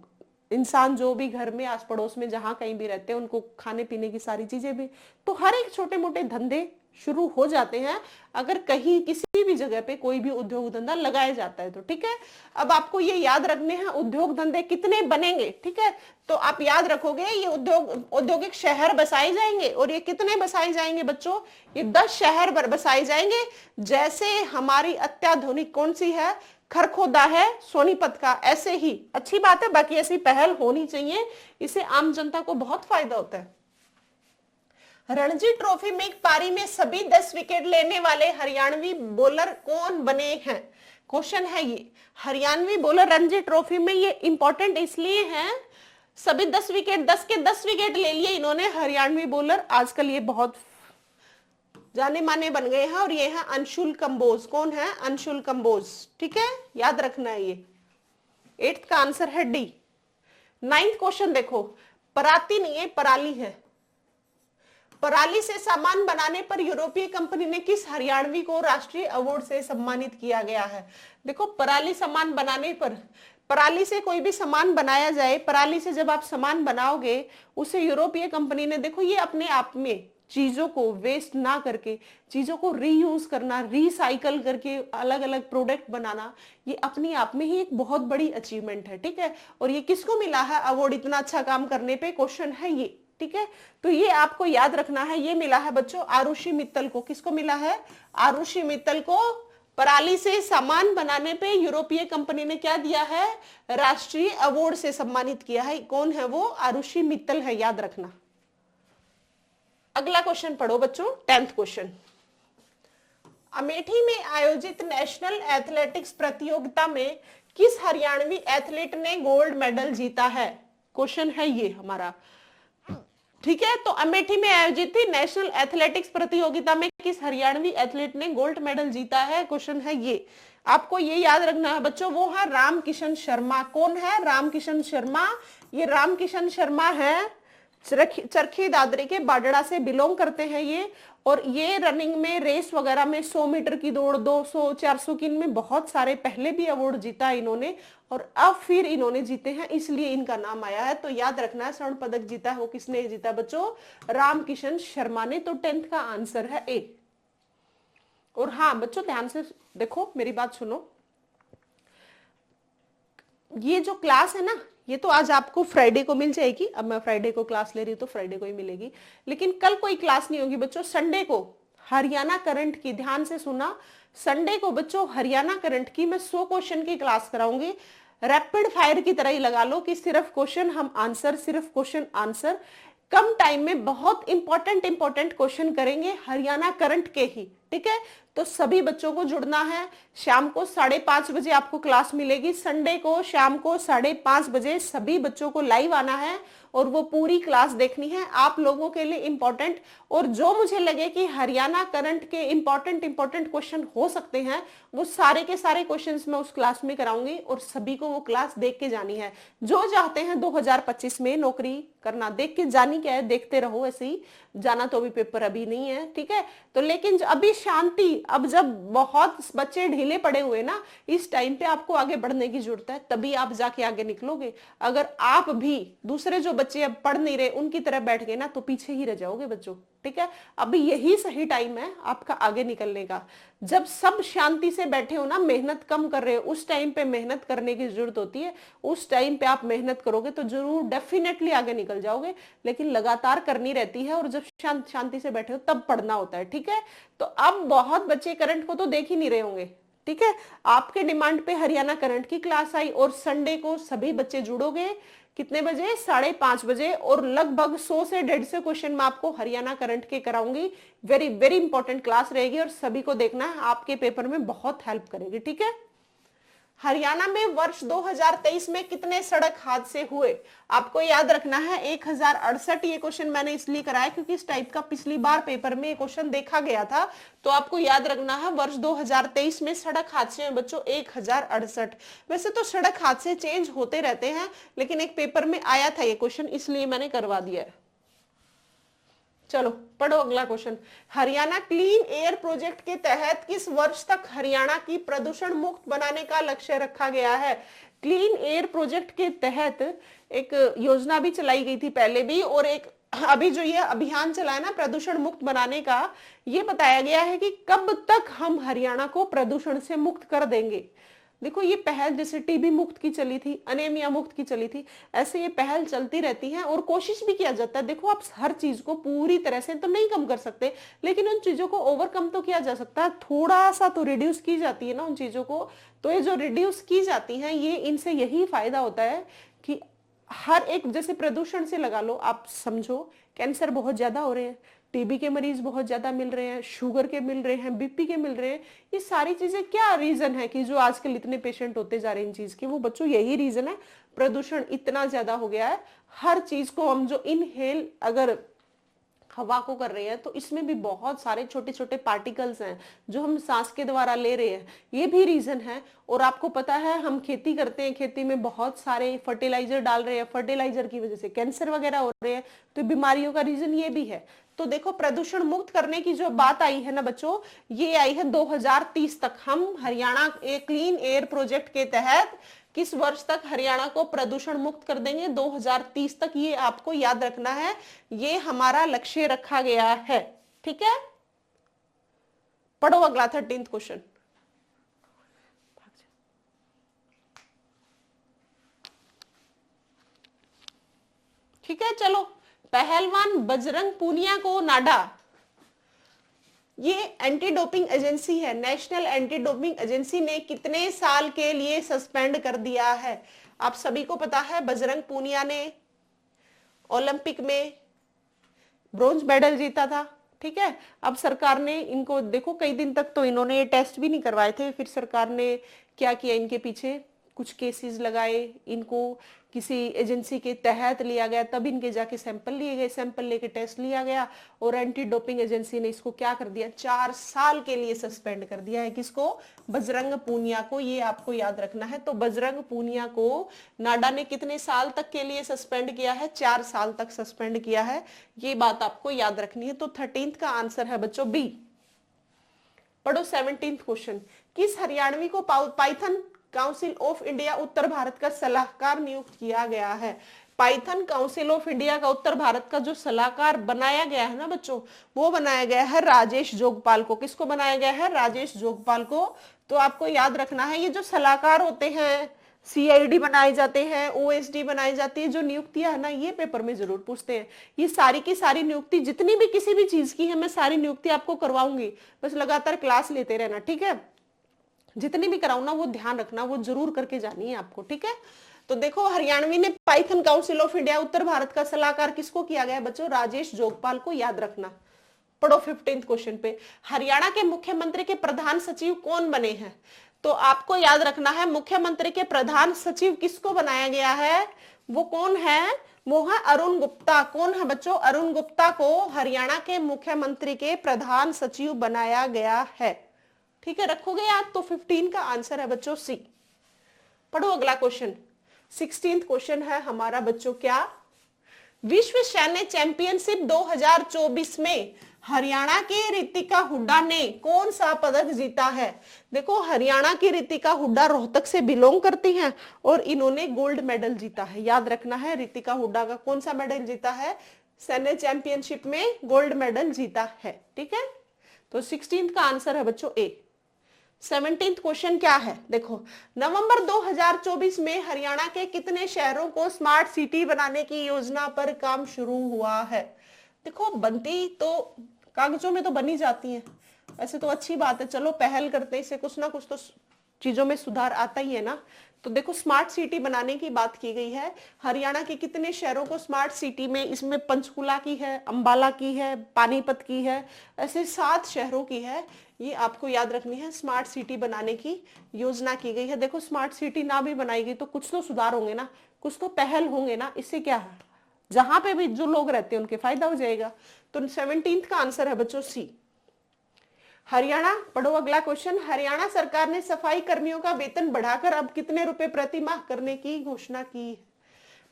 [SPEAKER 1] इंसान जो भी घर में आस पड़ोस में जहां कहीं भी रहते हैं, उनको खाने पीने की सारी चीजें भी, तो हर एक छोटे मोटे धंधे शुरू हो जाते हैं अगर कहीं किसी भी जगह पे कोई भी उद्योग धंधा लगाया जाता है तो। ठीक है, अब आपको ये याद रखने हैं उद्योग धंधे कितने बनेंगे। ठीक है, तो आप याद रखोगे ये औद्योगिक शहर बसाए जाएंगे, और ये कितने बसाए जाएंगे बच्चों, ये 10 शहर बसाए जाएंगे। जैसे हमारी अत्याधुनिक कौन सी है, खरखोदा है सोनीपत का, ऐसे ही अच्छी बात है, बाकी ऐसी पहल होनी चाहिए, इससे आम जनता को बहुत फायदा होता है। रणजी ट्रॉफी में एक पारी में सभी 10 विकेट लेने वाले हरियाणवी बॉलर कौन बने हैं, क्वेश्चन है ये। हरियाणवी बॉलर रणजी ट्रॉफी में, ये इंपॉर्टेंट इसलिए है, सभी 10 विकेट, 10 के 10 विकेट ले लिए इन्होंने हरियाणवी बॉलर। आजकल ये बहुत जाने माने बन गए हैं, और ये है अंशुल कंबोज। कौन है, अंशुल कंबोज। ठीक है, याद रखना है ये। 8th का आंसर है डी। 9th क्वेश्चन देखो, पराती नहीं है पराली है। पराली से सामान बनाने पर यूरोपीय कंपनी ने किस हरियाणवी को राष्ट्रीय अवार्ड से सम्मानित किया गया है। देखो, पराली सामान बनाने पर, पराली से कोई भी सामान बनाया जाए, पराली से जब आप सामान बनाओगे, उसे यूरोपीय कंपनी ने, देखो ये अपने आप में चीजों को वेस्ट ना करके, चीजों को रीयूज करना, रिसाइकल करके अलग अलग प्रोडक्ट बनाना, ये अपने आप में ही एक बहुत बड़ी अचीवमेंट है। ठीक है, और ये किसको मिला है अवार्ड इतना अच्छा काम करने पे, क्वेश्चन है ये। ठीक है, तो ये आपको याद रखना है, ये मिला है बच्चों आरुषि मित्तल को। किसको मिला है, आरुषि मित्तल को। पराली से सामान बनाने पे यूरोपीय कंपनी ने क्या दिया है, राष्ट्रीय अवार्ड से सम्मानित किया है। कौन है वो, आरुषि मित्तल है, याद रखना। अगला क्वेश्चन पढ़ो बच्चों, 10th क्वेश्चन। अमेठी में आयोजित नेशनल एथलेटिक्स प्रतियोगिता में किस हरियाणवी एथलीट ने गोल्ड मेडल जीता है, क्वेश्चन है ये हमारा। ठीक है, तो अमेठी में आयोजित थी नेशनल एथलेटिक्स प्रतियोगिता में किस हरियाणवी एथलीट ने गोल्ड मेडल जीता है, क्वेश्चन है ये। आपको ये याद रखना है बच्चों, वो है रामकिशन शर्मा। कौन है, रामकिशन शर्मा। ये रामकिशन शर्मा है, चरखी दादरी के बाडड़ा से बिलोंग करते हैं ये, और ये रनिंग में, रेस वगैरह में, 100 मीटर की दौड़, 200, 400 की, इनमें बहुत सारे पहले भी अवार्ड जीता इन्होंने, और अब फिर इन्होंने जीते हैं, इसलिए इनका नाम आया है। तो याद रखना है, स्वर्ण पदक जीता है वो किसने जीता बच्चों, रामकिशन शर्मा ने। तो 10th का आंसर है ए। और हाँ बच्चों, ध्यान से देखो, मेरी बात सुनो, ये जो क्लास है ना, ये तो आज आपको फ्राइडे को मिल जाएगी। अब मैं फ्राइडे को क्लास ले रही हूँ तो फ्राइडे को ही मिलेगी, लेकिन कल कोई क्लास नहीं होगी बच्चों। संडे को हरियाणा करंट की, ध्यान से सुना, संडे को बच्चों हरियाणा करंट की मैं 100 क्वेश्चन की क्लास कराऊंगी। रैपिड फायर की तरह ही लगा लो कि सिर्फ क्वेश्चन हम आंसर, सिर्फ क्वेश्चन आंसर, कम टाइम में बहुत इंपॉर्टेंट क्वेश्चन करेंगे हरियाणा करंट के ही। ठीक है, तो सभी बच्चों को जुड़ना है। शाम को 5:30 बजे आपको क्लास मिलेगी। संडे को शाम को 5:30 बजे सभी बच्चों को लाइव आना है, और वो पूरी क्लास देखनी है, आप लोगों के लिए इंपॉर्टेंट। और जो मुझे लगे कि हरियाणा करंट के इंपॉर्टेंट क्वेश्चन हो सकते हैं, वो सारे के सारे क्वेश्चंस मैं उस क्लास में कराऊंगी, और सभी को वो क्लास देख के जानी है। जो चाहते हैं 2025 में नौकरी करना, देख के जानी क्या है, देखते रहो, ऐसे ही जाना, तो अभी पेपर अभी नहीं है। ठीक है, तो लेकिन अभी शांति, अब जब बहुत बच्चे ढीले पड़े हुए ना, इस टाइम पे आपको आगे बढ़ने की जरूरत है, तभी आप जाके आगे निकलोगे। अगर आप भी दूसरे जो बच्चे अब पढ़ नहीं रहे उनकी तरह बैठ गए ना, तो पीछे ही रह जाओगे बच्चों। ठीक है, अभी यही सही टाइम है आपका आगे निकलने का। जब सब शांति से बैठे हो ना, मेहनत कम कर रहे हो, उस टाइम पे मेहनत करने की जरूरत होती है। उस टाइम पे आप मेहनत करोगे तो जरूर डेफिनेटली आगे निकल जाओगे, लेकिन लगातार करनी रहती है, और जब शांति से बैठे हो तब पढ़ना होता है। ठीक है, तो अब बहुत बच्चे करंट को तो देख ही नहीं रहे होंगे। ठीक है, आपके डिमांड पे हरियाणा करंट की क्लास आई, और संडे को सभी बच्चे जुड़ोगे, कितने बजे, 5:30 बजे, और लगभग 100 से 150 क्वेश्चन मैं आपको हरियाणा करंट के कराऊंगी। वेरी इंपॉर्टेंट क्लास रहेगी, और सभी को देखना है, आपके पेपर में बहुत हेल्प करेगी। ठीक है, हरियाणा में वर्ष 2023 में कितने सड़क हादसे हुए, आपको याद रखना है 1068। ये क्वेश्चन मैंने इसलिए कराया क्योंकि इस टाइप का पिछली बार पेपर में क्वेश्चन देखा गया था, तो आपको याद रखना है वर्ष 2023 में सड़क हादसे में बच्चों 1068। वैसे तो सड़क हादसे चेंज होते रहते हैं, लेकिन एक पेपर में आया था ये क्वेश्चन, इसलिए मैंने करवा दिया है। चलो पढ़ो अगला question. Haryana clean air project के तहत किस वर्ष तक हरियाणा की प्रदूषण मुक्त बनाने का लक्ष्य रखा गया है। क्लीन एयर प्रोजेक्ट के तहत एक योजना भी चलाई गई थी पहले भी, और एक अभी जो ये अभियान चला है ना प्रदूषण मुक्त बनाने का, ये बताया गया है कि कब तक हम हरियाणा को प्रदूषण से मुक्त कर देंगे। देखो ये पहल जैसे टीबी मुक्त की चली थी, अनेमिया मुक्त की चली थी, ऐसे ये पहल चलती रहती है और कोशिश भी किया जाता है। देखो आप हर चीज को पूरी तरह से तो नहीं कम कर सकते, लेकिन उन चीजों को ओवरकम तो किया जा सकता है, थोड़ा सा तो रिड्यूस की जाती है ना उन चीजों को। तो ये जो रिड्यूस की जाती है, ये इनसे यही फायदा होता है कि हर एक, जैसे प्रदूषण से लगा लो, आप समझो कैंसर बहुत ज्यादा हो रहे हैं, टीबी के मरीज बहुत ज्यादा मिल रहे हैं, शुगर के मिल रहे हैं, बीपी के मिल रहे हैं। ये सारी चीजें क्या रीजन है कि जो आजकल इतने पेशेंट होते जा रहे हैं इन चीज की? वो बच्चों यही रीजन है, प्रदूषण इतना ज्यादा हो गया है। हर चीज को हम जो इनहेल अगर हवा को कर रहे हैं तो इसमें भी बहुत सारे छोटे छोटे पार्टिकल्स हैं जो हम सांस के द्वारा ले रहे हैं, ये भी रीजन है। और आपको पता है हम खेती करते हैं, खेती में बहुत सारे फर्टिलाइजर डाल रहे हैं, फर्टिलाइजर की वजह से कैंसर वगैरह हो रहे हैं, तो बीमारियों का रीजन ये भी है। तो देखो प्रदूषण मुक्त करने की जो बात आई है ना बच्चों, ये आई है 2030 तक। हम हरियाणा क्लीन एयर प्रोजेक्ट के तहत किस वर्ष तक हरियाणा को प्रदूषण मुक्त कर देंगे? 2030 तक। ये आपको याद रखना है, ये हमारा लक्ष्य रखा गया है। ठीक है, पढ़ो अगला 13th क्वेश्चन। ठीक है, चलो। पहलवान बजरंग पूनिया को नाडा, ये एंटी डोपिंग एजेंसी है, नेशनल एंटी डोपिंग एजेंसी ने कितने साल के लिए सस्पेंड कर दिया है? आप सभी को पता है बजरंग पूनिया ने ओलंपिक में ब्रॉन्ज मेडल जीता था। ठीक है, अब सरकार ने इनको, देखो कई दिन तक तो इन्होंने ये टेस्ट भी नहीं करवाए थे, फिर सरकार ने क्या किया, इनके पीछे कुछ केसेस लगाए, इनको किसी एजेंसी के तहत लिया गया, तब इनके जाके सैंपल लिए गए, सैंपल लेके टेस्ट लिया गया, और एंटी डोपिंग एजेंसी ने इसको क्या कर दिया, 4 साल के लिए सस्पेंड कर दिया है। किसको? बजरंग पूनिया को। ये आपको याद रखना है। तो बजरंग पूनिया को नाडा ने कितने साल तक के लिए सस्पेंड किया है? 4 साल तक सस्पेंड किया है। ये बात आपको याद रखनी है। तो 13th का आंसर है बच्चों बी। पढ़ो 17th क्वेश्चन। किस हरियाणवी को पाइथन काउंसिल ऑफ इंडिया उत्तर भारत का सलाहकार नियुक्त किया गया है? पाइथन काउंसिल ऑफ इंडिया का उत्तर भारत का जो सलाहकार बनाया गया है ना बच्चों, वो बनाया गया है राजेश जोगपाल को। किसको बनाया गया है? राजेश जोगपाल को। तो आपको याद रखना है, ये जो सलाहकार होते हैं, सीआईडी बनाए जाते हैं, ओएसडी बनाई जाती है, जो नियुक्तियां है ना, ये पेपर में जरूर पूछते हैं। ये सारी की सारी नियुक्ति, जितनी भी किसी भी चीज की है, मैं सारी नियुक्ति आपको करवाऊंगी, बस लगातार क्लास लेते रहना। ठीक है, जितनी भी कराऊं ना वो ध्यान रखना, वो जरूर करके जानी है आपको। ठीक है, तो देखो हरियाणवी ने पाइथन काउंसिल ऑफ इंडिया उत्तर भारत का सलाहकार किसको किया गया बच्चों? राजेश जोगपाल को। याद रखना। पढ़ो 15th क्वेश्चन पे। हरियाणा के मुख्यमंत्री के प्रधान सचिव कौन बने हैं? तो आपको याद रखना है, मुख्यमंत्री के प्रधान सचिव किसको बनाया गया है? वो कौन है? वो है अरुण गुप्ता। कौन है बच्चों? अरुण गुप्ता को हरियाणा के मुख्यमंत्री के प्रधान सचिव बनाया गया है। ठीक है, रखोगे याद? तो 15 का आंसर है बच्चों सी। पढ़ो अगला क्वेश्चन। 16th क्वेश्चन है हमारा बच्चों क्या? विश्व सैन्य चैंपियनशिप 2024 में हरियाणा की रितिका हुड्डा ने कौन सा पदक जीता है? देखो हरियाणा की रितिका हुड्डा रोहतक से बिलोंग करती हैं और इन्होंने गोल्ड मेडल जीता है। याद रखना है, रितिका हुड्डा का कौन सा मेडल जीता है? सैन्य चैंपियनशिप में गोल्ड मेडल जीता है। ठीक है, तो 16th का आंसर है बच्चों ए। 17th क्वेश्चन क्या है? देखो, नवंबर 2024 में हरियाणा के कितने शहरों को स्मार्ट सिटी बनाने की योजना पर काम शुरू हुआ है? देखो बनती तो कागजों में तो बनी जाती है, ऐसे तो अच्छी बात है, चलो पहल करते हैं, इससे कुछ ना कुछ तो चीजों में सुधार आता ही है ना। तो देखो स्मार्ट सिटी बनाने की बात की गई है। हरियाणा के कितने शहरों को स्मार्ट सिटी में, इसमें पंचकुला की है, अंबाला की है, पानीपत की है, ऐसे 7 शहरों की है। ये आपको याद रखनी है। स्मार्ट सिटी बनाने की योजना की गई है। देखो स्मार्ट सिटी ना भी बनाएगी तो कुछ तो सुधार होंगे ना, कुछ तो पहल होंगे ना, इससे क्या है, जहां पे भी जो लोग रहते हैं उनके फायदा हो जाएगा। तो 17th का आंसर है बच्चों सी। हरियाणा, पढ़ो अगला क्वेश्चन। हरियाणा सरकार ने सफाई कर्मियों का वेतन बढ़ाकर अब कितने रुपए प्रति माह करने की घोषणा की है?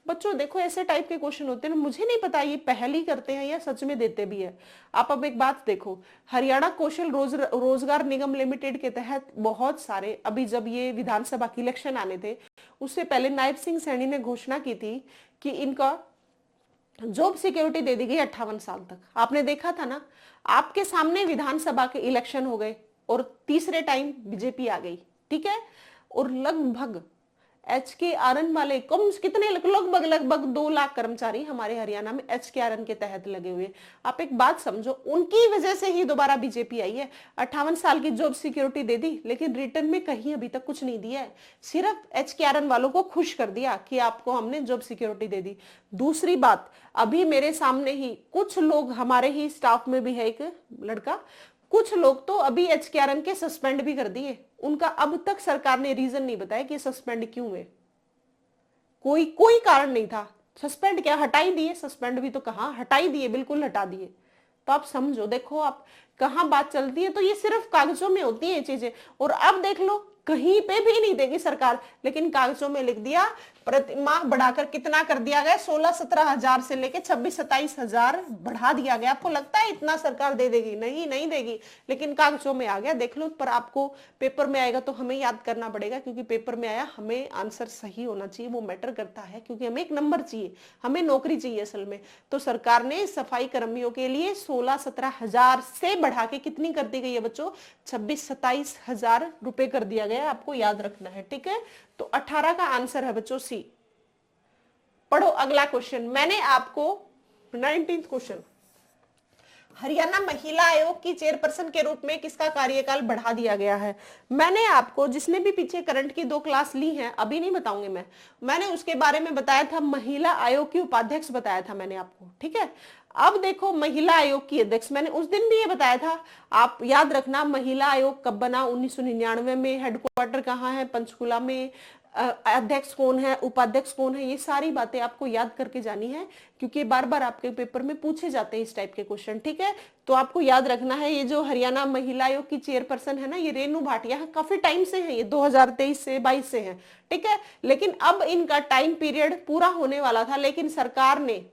[SPEAKER 1] बच्चों देखो ऐसे टाइप के क्वेश्चन होते हैं, मुझे नहीं पता ये पहल ही करते हैं या सच में देते भी है। आप अब एक बात देखो, हरियाणा कौशल रोजगार निगम लिमिटेड के तहत बहुत सारे, अभी जब ये विधानसभा के इलेक्शन आने थे उससे पहले नायब सिंह सैनी ने घोषणा की थी कि इनका जॉब सिक्योरिटी दे दी गई 58 साल तक। आपने देखा था ना, आपके सामने विधानसभा के इलेक्शन हो गए और तीसरे टाइम बीजेपी आ गई, ठीक है। और लगभग HKRN वाले कम कितने, लगभग 2 लाख कर्मचारी हमारे हरियाणा में HKRN के तहत लगे हुए। आप एक बात समझो, उनकी वजह से ही दोबारा बीजेपी आई है। 58 साल की जॉब सिक्योरिटी दे दी, लेकिन रिटर्न में कहीं अभी तक कुछ नहीं दिया है, सिर्फ HKRN वालों को खुश कर दिया कि आपको हमने जॉब सिक्योरिटी दे दी। दूसरी बात, अभी मेरे सामने ही कुछ लोग, हमारे ही स्टाफ में भी है एक लड़का, कुछ लोग तो अभी HKRN के सस्पेंड भी कर दिए। उनका अब तक सरकार ने रीजन नहीं बताया कि सस्पेंड क्यों है, कोई कारण नहीं था। सस्पेंड क्या, हटाई दिए, सस्पेंड भी तो कहां, हटाई दिए, बिल्कुल हटा दिए। तो आप समझो, देखो आप कहां बात चलती है। तो ये सिर्फ कागजों में होती है ये चीजें। और अब देख लो, कहीं पे भी नहीं देगी सरकार, लेकिन कागजों में लिख दिया, प्रति माह बढ़ाकर कितना कर दिया गया, 16-17 हजार से लेके 26-27 हजार बढ़ा दिया गया। आपको लगता है इतना सरकार दे देगी? नहीं देगी, लेकिन कागजों में आ गया, देख लो। पर आपको पेपर में आएगा तो हमें याद करना पड़ेगा, क्योंकि पेपर में आया, हमें आंसर सही होना चाहिए, वो मैटर करता है, क्योंकि हमें एक नंबर चाहिए, हमें नौकरी चाहिए असल में। तो सरकार ने सफाई कर्मियों के लिए 16-17 हजार से बढ़ा के कितनी कर दी गई है बच्चों, 26-27 हजार रुपए कर दिया गया, आपको याद रखना है, ठीक है। तो 18 का आंसर है बच्चों सी। पढ़ो अगला क्वेश्चन। मैंने आपको 19th क्वेश्चन, हरियाणा महिला आयोग की चेयरपर्सन के रूप में किसका कार्यकाल बढ़ा दिया गया है। मैंने आपको, जिसने भी पीछे करंट की 2 क्लास ली हैं, अभी नहीं बताऊंगी मैंने उसके बारे में बताया था, महिला आयोग की उपाध्यक्ष बताया था मैंने आपको, ठीक है। अब देखो, महिला आयोग की अध्यक्ष, मैंने उस दिन भी ये बताया था, आप याद रखना। महिला आयोग कब बना, 1999 में। हेडक्वार्टर कहाँ है, पंचकुला में। अध्यक्ष कौन है, उपाध्यक्ष कौन है, ये सारी बातें आपको याद करके जानी है, क्योंकि बार बार आपके पेपर में पूछे जाते हैं इस टाइप के क्वेश्चन, ठीक है। तो आपको याद रखना है, ये जो हरियाणा महिला आयोग की चेयरपर्सन है ना, ये रेनू भाटिया है। काफी टाइम से है ये, 2023 से 22 से है, ठीक है। लेकिन अब इनका टाइम पीरियड पूरा होने वाला था, लेकिन सरकार ने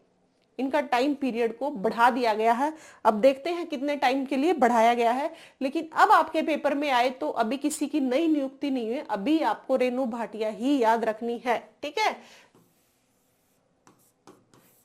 [SPEAKER 1] इनका टाइम पीरियड को बढ़ा दिया गया है। अब देखते हैं कितने टाइम के लिए बढ़ाया गया है। लेकिन अब आपके पेपर में आए तो अभी किसी की नई नियुक्ति नहीं है, अभी आपको रेनू भाटिया ही याद रखनी है, ठीक है।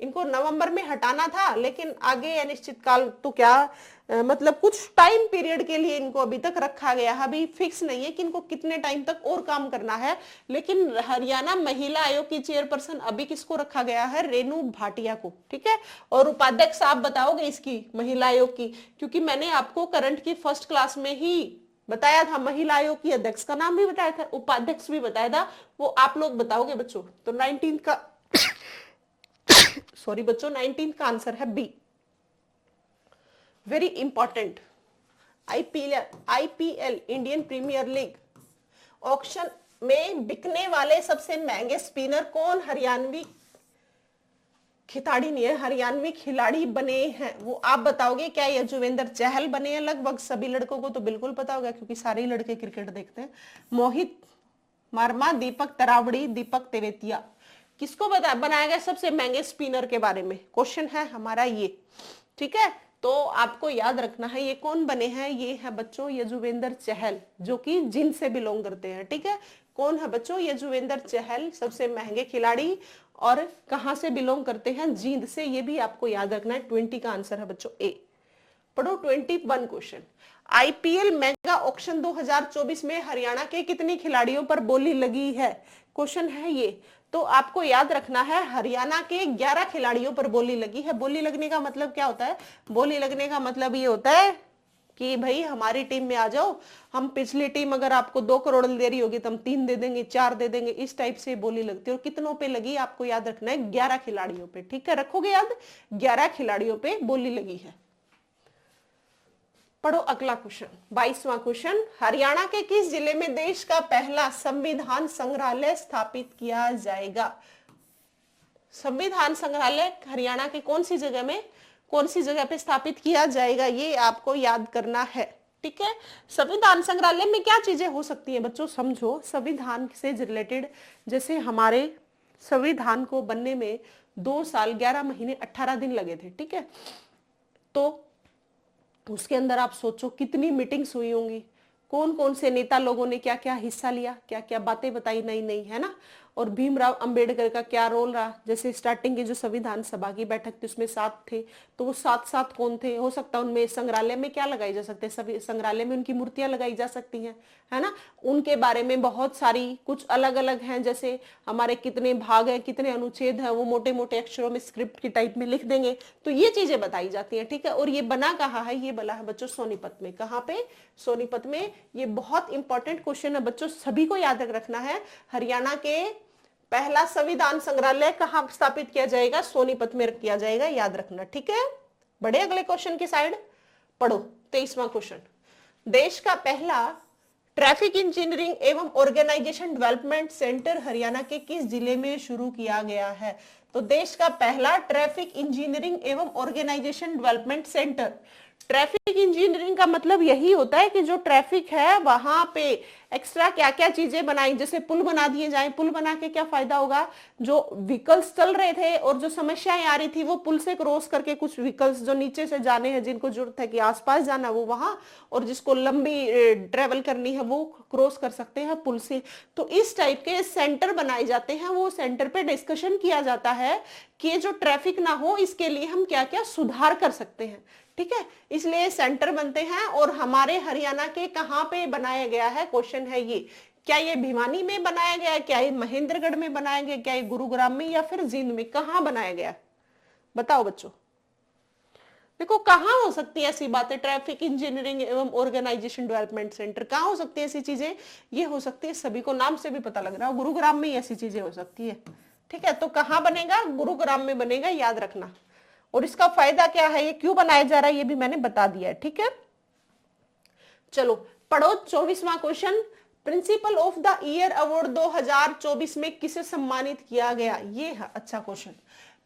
[SPEAKER 1] इनको नवंबर में हटाना था, लेकिन आगे अनिश्चितकाल तो क्या, मतलब कुछ टाइम पीरियड के लिए इनको अभी तक रखा गया है। अभी फिक्स नहीं है कि इनको कितने टाइम तक और काम करना है। लेकिन हरियाणा महिला आयोग की चेयरपर्सन अभी किसको रखा गया है, रेनू भाटिया को, ठीक है। और उपाध्यक्ष आप बताओगे इसकी, महिला आयोग की, क्योंकि मैंने आपको करंट की फर्स्ट क्लास में ही बताया था, महिला आयोग की अध्यक्ष का नाम भी बताया था, उपाध्यक्ष भी बताया था, वो आप लोग बताओगे बच्चों। तो 19 का सॉरी बच्चों, 19 का आंसर है B. Very important, IPL Indian Premier League auction में बिकने वाले सबसे महंगे स्पिनर कौन हरियाणवी खिलाड़ी नहीं है, हरियाणवी खिलाड़ी बने हैं, वो आप बताओगे। क्या यजुवेंद्र चहल बने हैं? लगभग सभी लड़कों को तो बिल्कुल पता होगा, क्योंकि सारे लड़के क्रिकेट देखते हैं। मोहित वर्मा, दीपक तरावड़ी, दीपक तेवेतिया। किसको बनाया गया सबसे महंगे स्पिनर के बारे में क्वेश्चन है हमारा ये, ठीक है। तो आपको याद रखना है ये कौन बने हैं, ये है बच्चों यजुवेंद्र चहल, जो कि जिंद से बिलोंग करते हैं, ठीक है। कौन है बच्चों, यजुवेंद्र चहल, सबसे महंगे खिलाड़ी, और कहां से बिलोंग करते हैं, जींद से। ये भी आपको याद रखना है। 20 का आंसर है बच्चों ए। पढ़ो 21 क्वेश्चन। आईपीएल मेगा ऑक्शन 2024 में हरियाणा के कितने खिलाड़ियों पर बोली लगी है, क्वेश्चन है ये। तो आपको याद रखना है, हरियाणा के 11 खिलाड़ियों पर बोली लगी है। बोली लगने का मतलब क्या होता है, बोली लगने का मतलब ये होता है कि भाई हमारी टीम में आ जाओ, हम पिछली टीम अगर आपको 2 करोड़ दे रही होगी तो हम 3 दे देंगे, 4 दे देंगे, इस टाइप से बोली लगती है। और कितनों पे लगी आपको याद रखना है, 11 खिलाड़ियों पे, ठीक है, रखोगे याद, 11 खिलाड़ियों पे बोली लगी है। पढ़ो अगला क्वेश्चन, 22वां क्वेश्चन। हरियाणा के किस जिले में देश का पहला संविधान संग्रहालय स्थापित किया जाएगा। संविधान संग्रहालय हरियाणा के कौन सी जगह में, कौन सी जगह पे स्थापित किया जाएगा, ये आपको याद करना है, ठीक है। संविधान संग्रहालय में क्या चीजें हो सकती हैं बच्चों, समझो। संविधान से रिलेटेड, जैसे हमारे संविधान को बनने में 2 साल 11 महीने 18 दिन लगे थे, ठीक है। तो उसके अंदर आप सोचो कितनी मीटिंग्स हुई होंगी, कौन कौन से नेता लोगों ने क्या क्या हिस्सा लिया, क्या क्या बातें बताई, नई नई, है ना। और भीमराव अंबेडकर का क्या रोल रहा। जैसे स्टार्टिंग की जो संविधान सभा की बैठक थी उसमें 7 थे, तो वो 7 कौन थे। हो सकता है उनमें संग्रहालय में क्या लगाई जा सकते हैं, सभी संग्रहालय में उनकी मूर्तियां लगाई जा सकती हैं, है ना। उनके बारे में बहुत सारी कुछ अलग अलग हैं, जैसे हमारे कितने भाग हैं, कितने अनुच्छेद हैं, वो मोटे मोटे अक्षरों में स्क्रिप्ट की टाइप में लिख देंगे, तो ये चीजें बताई जाती हैं, ठीक है। और ये बना कहाँ है, ये बना है बच्चों सोनीपत में। कहाँ पे, सोनीपत में। ये बहुत इंपॉर्टेंट क्वेश्चन है बच्चों, सभी को याद रखना है। हरियाणा के पहला संविधान संग्रहालय कहाँ स्थापित किया जाएगा, सोनीपत में किया जाएगा, याद रखना, ठीक है। बड़े अगले क्वेश्चन की साइड पढ़ो। 23वां क्वेश्चन, देश का पहला ट्रैफिक इंजीनियरिंग एवं ऑर्गेनाइजेशन डेवलपमेंट सेंटर हरियाणा के किस जिले में शुरू किया गया है। तो देश का पहला ट्रैफिक इंजीनियरिंग एवं organisation development centre. Traffic engineering का मतलब यही होता है कि जो ट्रैफिक है वहां पे एक्स्ट्रा क्या क्या चीजें बनाई, जैसे पुल बना दिए जाए। पुल बना के क्या फायदा होगा, जो व्हीकल्स चल रहे थे और जो समस्याएं आ रही थी वो पुल से क्रॉस करके, कुछ व्हीकल्स जो नीचे से जाने हैं, जिनको जरूरत है कि आसपास जाना वो वहां, और जिसको लंबी ट्रेवल करनी है वो क्रॉस कर सकते हैं पुल से। तो इस टाइप के सेंटर बनाए जाते हैं, वो सेंटर पे डिस्कशन किया जाता है कि जो ट्रैफिक ना हो इसके लिए हम क्या क्या सुधार कर सकते हैं, ठीक है। इसलिए सेंटर बनते हैं। और हमारे हरियाणा के कहां पे बनाया गया है, क्वेश्चन है ये। क्या ये भिवानी में बनाया गया है, क्या ये महेंद्रगढ़ में बनाया गया, क्या ये गुरुग्राम में या फिर जींद में, कहां बनाया गया, बताओ बच्चों। देखो कहां हो सकती है ऐसी बातें, ट्रैफिक इंजीनियरिंग एवं ऑर्गेनाइजेशन डेवलपमेंट सेंटर, कहां हो सकती है ऐसी चीजें। ये हो सकती है, सभी को नाम से भी पता लग रहा है, गुरुग्राम में ऐसी चीजें हो सकती है, ठीक है। तो कहां बनेगा, गुरुग्राम में बनेगा, याद रखना। और इसका फायदा क्या है, ये क्यों बनाया जा रहा है, ये भी मैंने बता दिया है, ठीक है। चलो पढ़ो 24वां question, principal of the year award 2024 में किसे सम्मानित किया गया। ये है अच्छा question.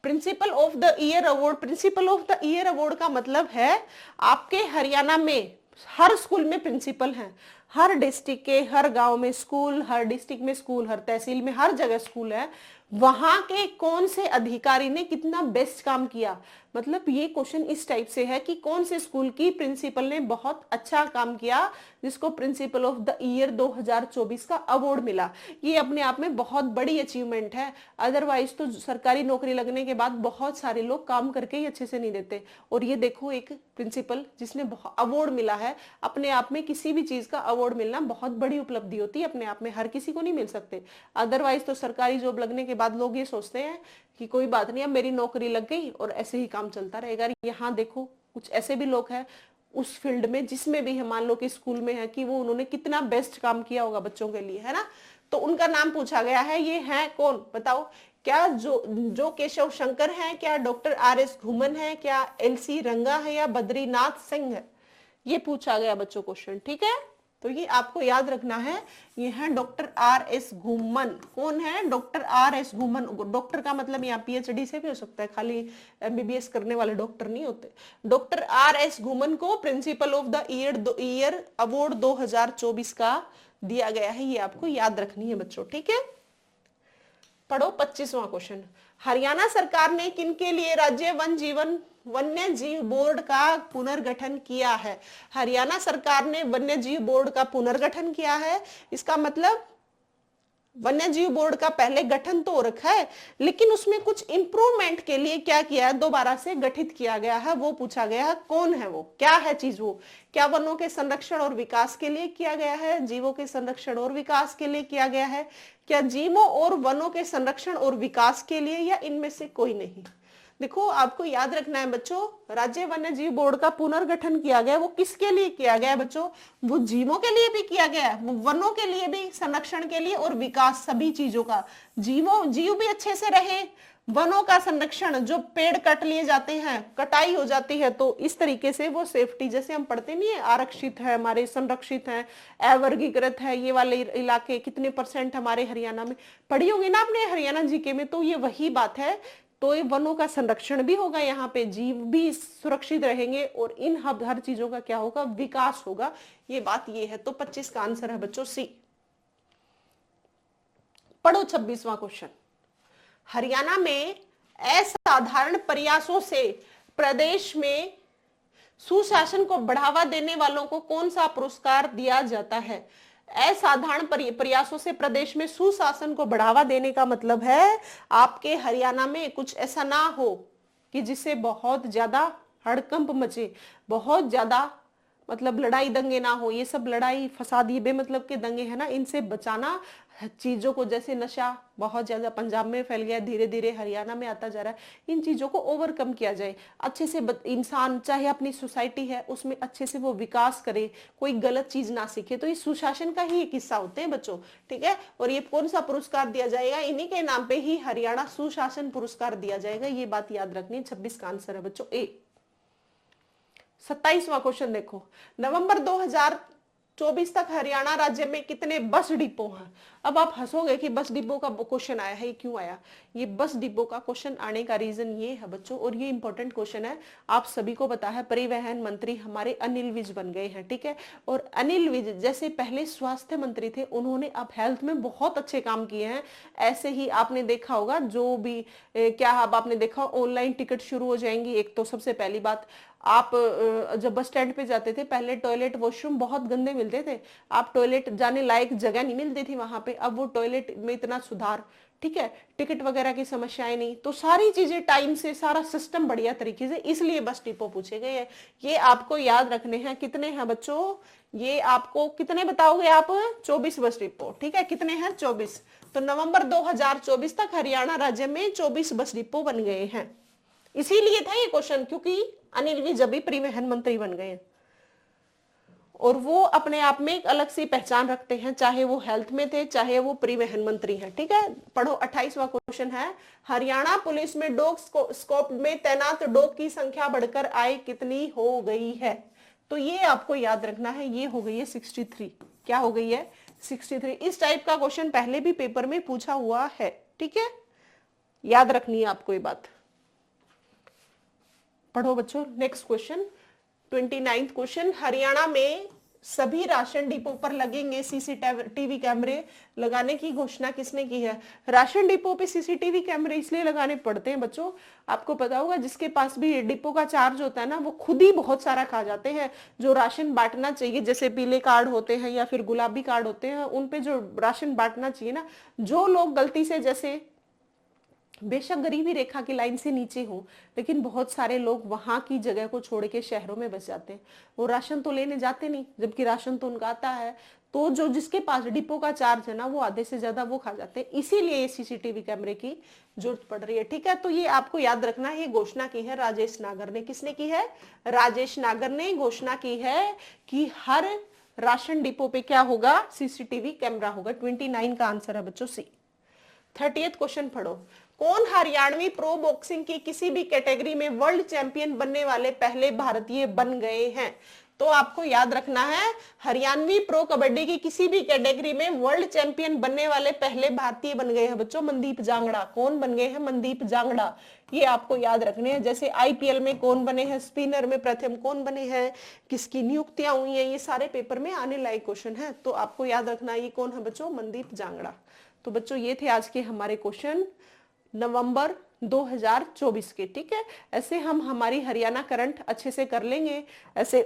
[SPEAKER 1] Principal of the year award, principal of the year award का मतलब है आपके हरियाणा में हर स्कूल में प्रिंसिपल हैं, हर डिस्ट्रिक्ट के हर गांव में स्कूल, हर डिस्ट्रिक्ट में स्कूल, हर तहसील में हर जगह स्कूल है। वहां के कौन से अधिकारी ने कितना बेस्ट काम किया, मतलब ये क्वेश्चन इस टाइप से है कि कौन से स्कूल की प्रिंसिपल ने बहुत अच्छा काम किया जिसको प्रिंसिपल ऑफ द ईयर 2024 का अवार्ड मिला। ये अपने आप में बहुत बड़ी अचीवमेंट है। अदरवाइज तो सरकारी नौकरी लगने के बाद बहुत सारे लोग काम करके ही अच्छे से नहीं देते। और ये देखो एक प्रिंसिपल जिसने अवार्ड मिला है, अपने आप में किसी भी चीज का अवार्ड मिलना बहुत बड़ी उपलब्धि होती है, अपने आप में हर किसी को नहीं मिल सकते। अदरवाइज तो सरकारी जॉब लगने के बाद लोग ये सोचते हैं कि कोई बात नहीं, अब मेरी नौकरी लग गई और ऐसे ही काम चलता रहेगा। यहाँ देखो कुछ ऐसे भी लोग हैं उस फील्ड में जिसमें भी है, मान लो कि स्कूल में है, कि वो उन्होंने कितना बेस्ट काम किया होगा बच्चों के लिए, है ना। तो उनका नाम पूछा गया है, ये है कौन बताओ। क्या जो केशव शंकर है, क्या डॉक्टर RS घुमन है, क्या LC रंगा है, या बद्रीनाथ सिंह है। ये पूछा गया बच्चों क्वेश्चन, ठीक है। तो ये आपको याद रखना है, ये है डॉक्टर RS घुमन। कौन है, डॉक्टर RS घुमन। डॉक्टर का मतलब यहाँ PhD से भी हो सकता है, खाली MBBS करने वाले डॉक्टर नहीं होते। डॉक्टर RS घुमन को principal of the year award 2024 का दिया गया है, ये आपको याद रखनी है बच्चों, ठीक है। पढ़ो 25वां क्वेश्चन, हरियाणा सरकार ने किनके लिए राज्य वन्य जीव बोर्ड का पुनर्गठन किया है। हरियाणा सरकार ने वन्य जीव बोर्ड का पुनर्गठन किया है। इसका मतलब वन्य जीव बोर्ड का पहले गठन तो हो रखा है, लेकिन उसमें कुछ इंप्रूवमेंट के लिए क्या किया है, दोबारा से गठित किया गया है। वो पूछा गया है, कौन है वो, क्या है चीज वो। क्या वनों के संरक्षण और विकास के लिए किया गया है, जीवों के संरक्षण और विकास के लिए किया गया है, क्या जीवों और वनों के संरक्षण और विकास के लिए, या इनमें से कोई नहीं। देखो आपको याद रखना है बच्चों, राज्य वन्य जीव बोर्ड का पुनर्गठन किया गया, वो किसके लिए किया गया है बच्चों, वो जीवों के लिए भी किया गया है, वो वनों के लिए भी, संरक्षण के लिए और विकास, सभी चीजों का। जीव भी अच्छे से रहे, वनों का संरक्षण, जो पेड़ कट लिए जाते हैं, कटाई हो जाती है, तो इस तरीके से वो सेफ्टी, जैसे हम पढ़ते नहीं है, आरक्षित है हमारे, संरक्षित है, अवर्गीकृत है, ये वाले इलाके कितने % हमारे हरियाणा में, पढ़ी होगी ना आपने हरियाणा जीके में। तो ये वही बात है, तो ये वनों का संरक्षण भी होगा, यहाँ पे जीव भी सुरक्षित रहेंगे और इन हर चीजों का क्या होगा, विकास होगा। ये बात ये है। तो 25 का आंसर है बच्चों C। पढ़ो 26वां क्वेश्चन, हरियाणा में असाधारण प्रयासों से प्रदेश में सुशासन को बढ़ावा देने वालों को कौन सा पुरस्कार दिया जाता है। असाधारण प्रयासों से प्रदेश में सुशासन को बढ़ावा देने का मतलब है आपके हरियाणा में कुछ ऐसा ना हो कि जिससे बहुत ज्यादा हड़कंप मचे, बहुत ज्यादा मतलब लड़ाई दंगे ना हो। ये सब लड़ाई फसाद, ये बेमतलब के दंगे है ना, इनसे बचाना चीजों को। जैसे नशा बहुत ज्यादा पंजाब में फैल गया, धीरे धीरे हरियाणा में आता जा रहा है, इन चीजों को ओवरकम किया जाए। अच्छे से इंसान चाहे अपनी सोसाइटी है उसमें अच्छे से वो विकास करे, कोई गलत चीज ना सीखे। तो ये सुशासन का ही एक हिस्सा होते हैं बच्चों, ठीक है। और ये कौन सा पुरस्कार दिया जाएगा, इन्हीं के नाम पे ही हरियाणा सुशासन पुरस्कार दिया जाएगा। ये बात याद रखनी है। 26 का आंसर है बच्चों ए। 27वां क्वेश्चन देखो, नवंबर 2024 तक हरियाणा राज्य में कितने बस डिपो हैं। अब आप हंसोगे कि बस डिपो का क्वेश्चन आया है, क्यों आया। ये बस डिपो का क्वेश्चन आने का रीजन ये है बच्चों, और ये इंपॉर्टेंट क्वेश्चन है, आप सभी को पता है परिवहन मंत्री हमारे अनिल विज बन गए हैं, ठीक है। और अनिल विज जैसे पहले स्वास्थ्य मंत्री थे, उन्होंने अब हेल्थ में बहुत अच्छे काम किए हैं। ऐसे ही आपने देखा होगा, जो भी क्या अब आपने देखा ऑनलाइन टिकट शुरू हो जाएंगी। एक तो सबसे पहली बात, आप जब बस स्टैंड पे जाते थे पहले टॉयलेट वॉशरूम बहुत गंदे मिलते थे, आप टॉयलेट जाने लायक जगह नहीं मिलती थी वहां पे, अब वो टॉयलेट में इतना सुधार, ठीक है। टिकट वगैरह की समस्याएं नहीं, तो सारी चीजें टाइम से, सारा सिस्टम बढ़िया तरीके से, इसलिए बस डिपो पूछे गए हैं। ये आपको याद रखने हैं। कितने हैं बच्चों, ये आपको कितने बताओगे आप, 24 बस डिपो, ठीक है। कितने हैं, 24। तो नवंबर 2024 तक हरियाणा राज्य में 24 बस डिपो बन गए हैं। इसीलिए था ये क्वेश्चन, क्योंकि अनिल विज अभी परिवहन मंत्री बन गए और वो अपने आप में एक अलग सी पहचान रखते हैं, चाहे वो हेल्थ में थे, चाहे वो परिवहन मंत्री हैं, ठीक है। पढ़ो, 28वां क्वेश्चन है, हरियाणा पुलिस में डॉग स्क्वाड में तैनात डॉग की संख्या बढ़कर आए कितनी हो गई है। तो ये आपको याद रखना है, ये हो गई है 63। क्या हो गई है, 63। इस टाइप का क्वेश्चन पहले भी पेपर में पूछा हुआ है, ठीक है, याद रखनी है आपको ये बात। पढ़ो बच्चों, नेक्स्ट क्वेश्चन, 29वां क्वेश्चन, हरियाणा में सभी राशन डिपो पर लगेंगे सीसीटीवी कैमरे लगाने की घोषणा किसने की है। राशन डिपो पे सीसीटीवी कैमरे इसलिए लगाने पड़ते हैं बच्चों, आपको पता होगा, जिसके पास भी डिपो का चार्ज होता है ना, वो खुद ही बहुत सारा खा जाते हैं। जो राशन बांटना चाहिए, जैसे पीले कार्ड होते हैं या फिर गुलाबी कार्ड होते हैं, उन पे जो राशन बांटना चाहिए ना, जो लोग गलती से, जैसे बेशक गरीबी रेखा की लाइन से नीचे हो, लेकिन बहुत सारे लोग वहां की जगह को छोड़ के शहरों में बस जाते हैं, वो राशन तो लेने जाते नहीं, जबकि राशन तो उनका आता है। तो जो जिसके पास डिपो का चार्ज है ना, वो आधे से ज्यादा वो खा जाते हैं, इसीलिए ये सीसीटीवी कैमरे की जरूरत पड़ रही है, ठीक है। तो ये आपको याद रखना है, ये घोषणा की है राजेश नागर ने। किसने की है, राजेश नागर ने घोषणा की है कि हर राशन डिपो पे क्या होगा, सीसीटीवी कैमरा होगा। 29 का आंसर है बच्चों सी। 30th क्वेश्चन पढ़ो, कौन हरियाणवी प्रो बॉक्सिंग की किसी भी कैटेगरी में वर्ल्ड चैंपियन बनने वाले पहले भारतीय बन गए हैं। तो आपको याद रखना है, हरियाणवी प्रो कबड्डी की किसी भी कैटेगरी में वर्ल्ड चैंपियन बनने वाले पहले भारतीय बन गए हैं बच्चों, मनदीप जांगड़ा। कौन बन गए हैं, मनदीप जांगड़ा। ये आपको याद रखने हैं। जैसे आईपीएल में कौन बने हैं, स्पिनर में प्रथम कौन बने हैं, किसकी नियुक्तियां हुई हैं, ये सारे पेपर में आने लायक क्वेश्चन है। तो आपको याद रखना है, ये कौन है बच्चों, मनदीप जांगड़ा। तो बच्चों ये थे आज के हमारे क्वेश्चन नवंबर 2024 के, ठीक है। ऐसे हम हमारी हरियाणा करंट अच्छे से कर लेंगे, ऐसे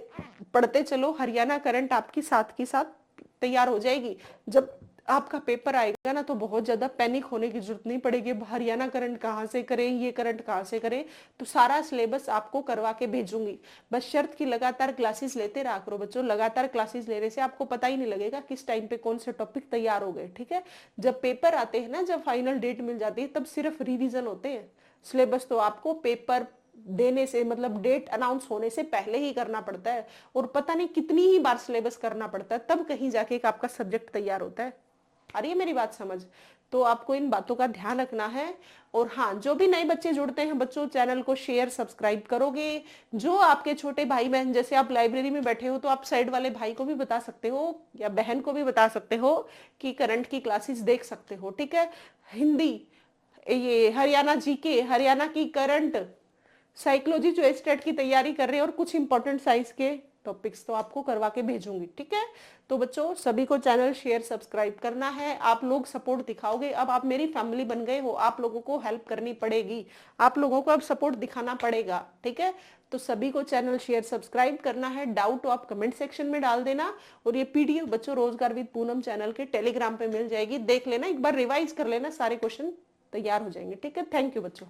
[SPEAKER 1] पढ़ते चलो, हरियाणा करंट आपकी साथ की साथ तैयार हो जाएगी। जब आपका पेपर आएगा ना, तो बहुत ज्यादा पैनिक होने की जरूरत नहीं पड़ेगी, हरियाणा करंट कहाँ से करें, ये करंट कहाँ से करें। तो सारा सिलेबस आपको करवा के भेजूंगी, बस शर्त की लगातार क्लासेस लेते रहा करो बच्चों। लगातार क्लासेस लेने से आपको पता ही नहीं लगेगा किस टाइम पे कौन से टॉपिक तैयार हो गए, ठीक है। जब पेपर आते हैं ना, जब फाइनल डेट मिल जाती है, तब सिर्फ रिविजन होते हैं। सिलेबस तो आपको पेपर देने से, मतलब डेट अनाउंस होने से पहले ही करना पड़ता है, और पता नहीं कितनी ही बार सिलेबस करना पड़ता है, तब कहीं जाके एक आपका सब्जेक्ट तैयार होता है। आ रही है मेरी बात समझ। तो आपको इन बातों का ध्यान रखना है। और हाँ, जो भी नए बच्चे जुड़ते हैं बच्चों, चैनल को शेयर सब्सक्राइब करोगे। जो आपके छोटे भाई बहन, जैसे आप लाइब्रेरी में बैठे हो, तो आप साइड वाले भाई को भी बता सकते हो या बहन को भी बता सकते हो कि करंट की क्लासेस देख सकते हो, ठीक है। हिंदी, ये हरियाणा जीके, हरियाणा की करंट, साइकोलॉजी जो स्टेट की तैयारी कर रहे हैं, और कुछ इंपॉर्टेंट साइंस के टॉपिक्स तो आपको करवा के भेजूंगी, ठीक है। तो बच्चों सभी को चैनल शेयर सब्सक्राइब करना है, आप लोग सपोर्ट दिखाओगे, अब आप मेरी फैमिली बन गए हो, आप लोगों को हेल्प करनी पड़ेगी, आप लोगों को अब सपोर्ट दिखाना पड़ेगा, ठीक है। तो सभी को चैनल शेयर सब्सक्राइब करना है, डाउट तो आप कमेंट सेक्शन में डाल देना। और ये पीडीएफ बच्चों रोजगार विद पूनम चैनल के टेलीग्राम पे मिल जाएगी, देख लेना, एक बार रिवाइज कर लेना, सारे क्वेश्चन तैयार हो जाएंगे, ठीक है। थैंक यू बच्चों।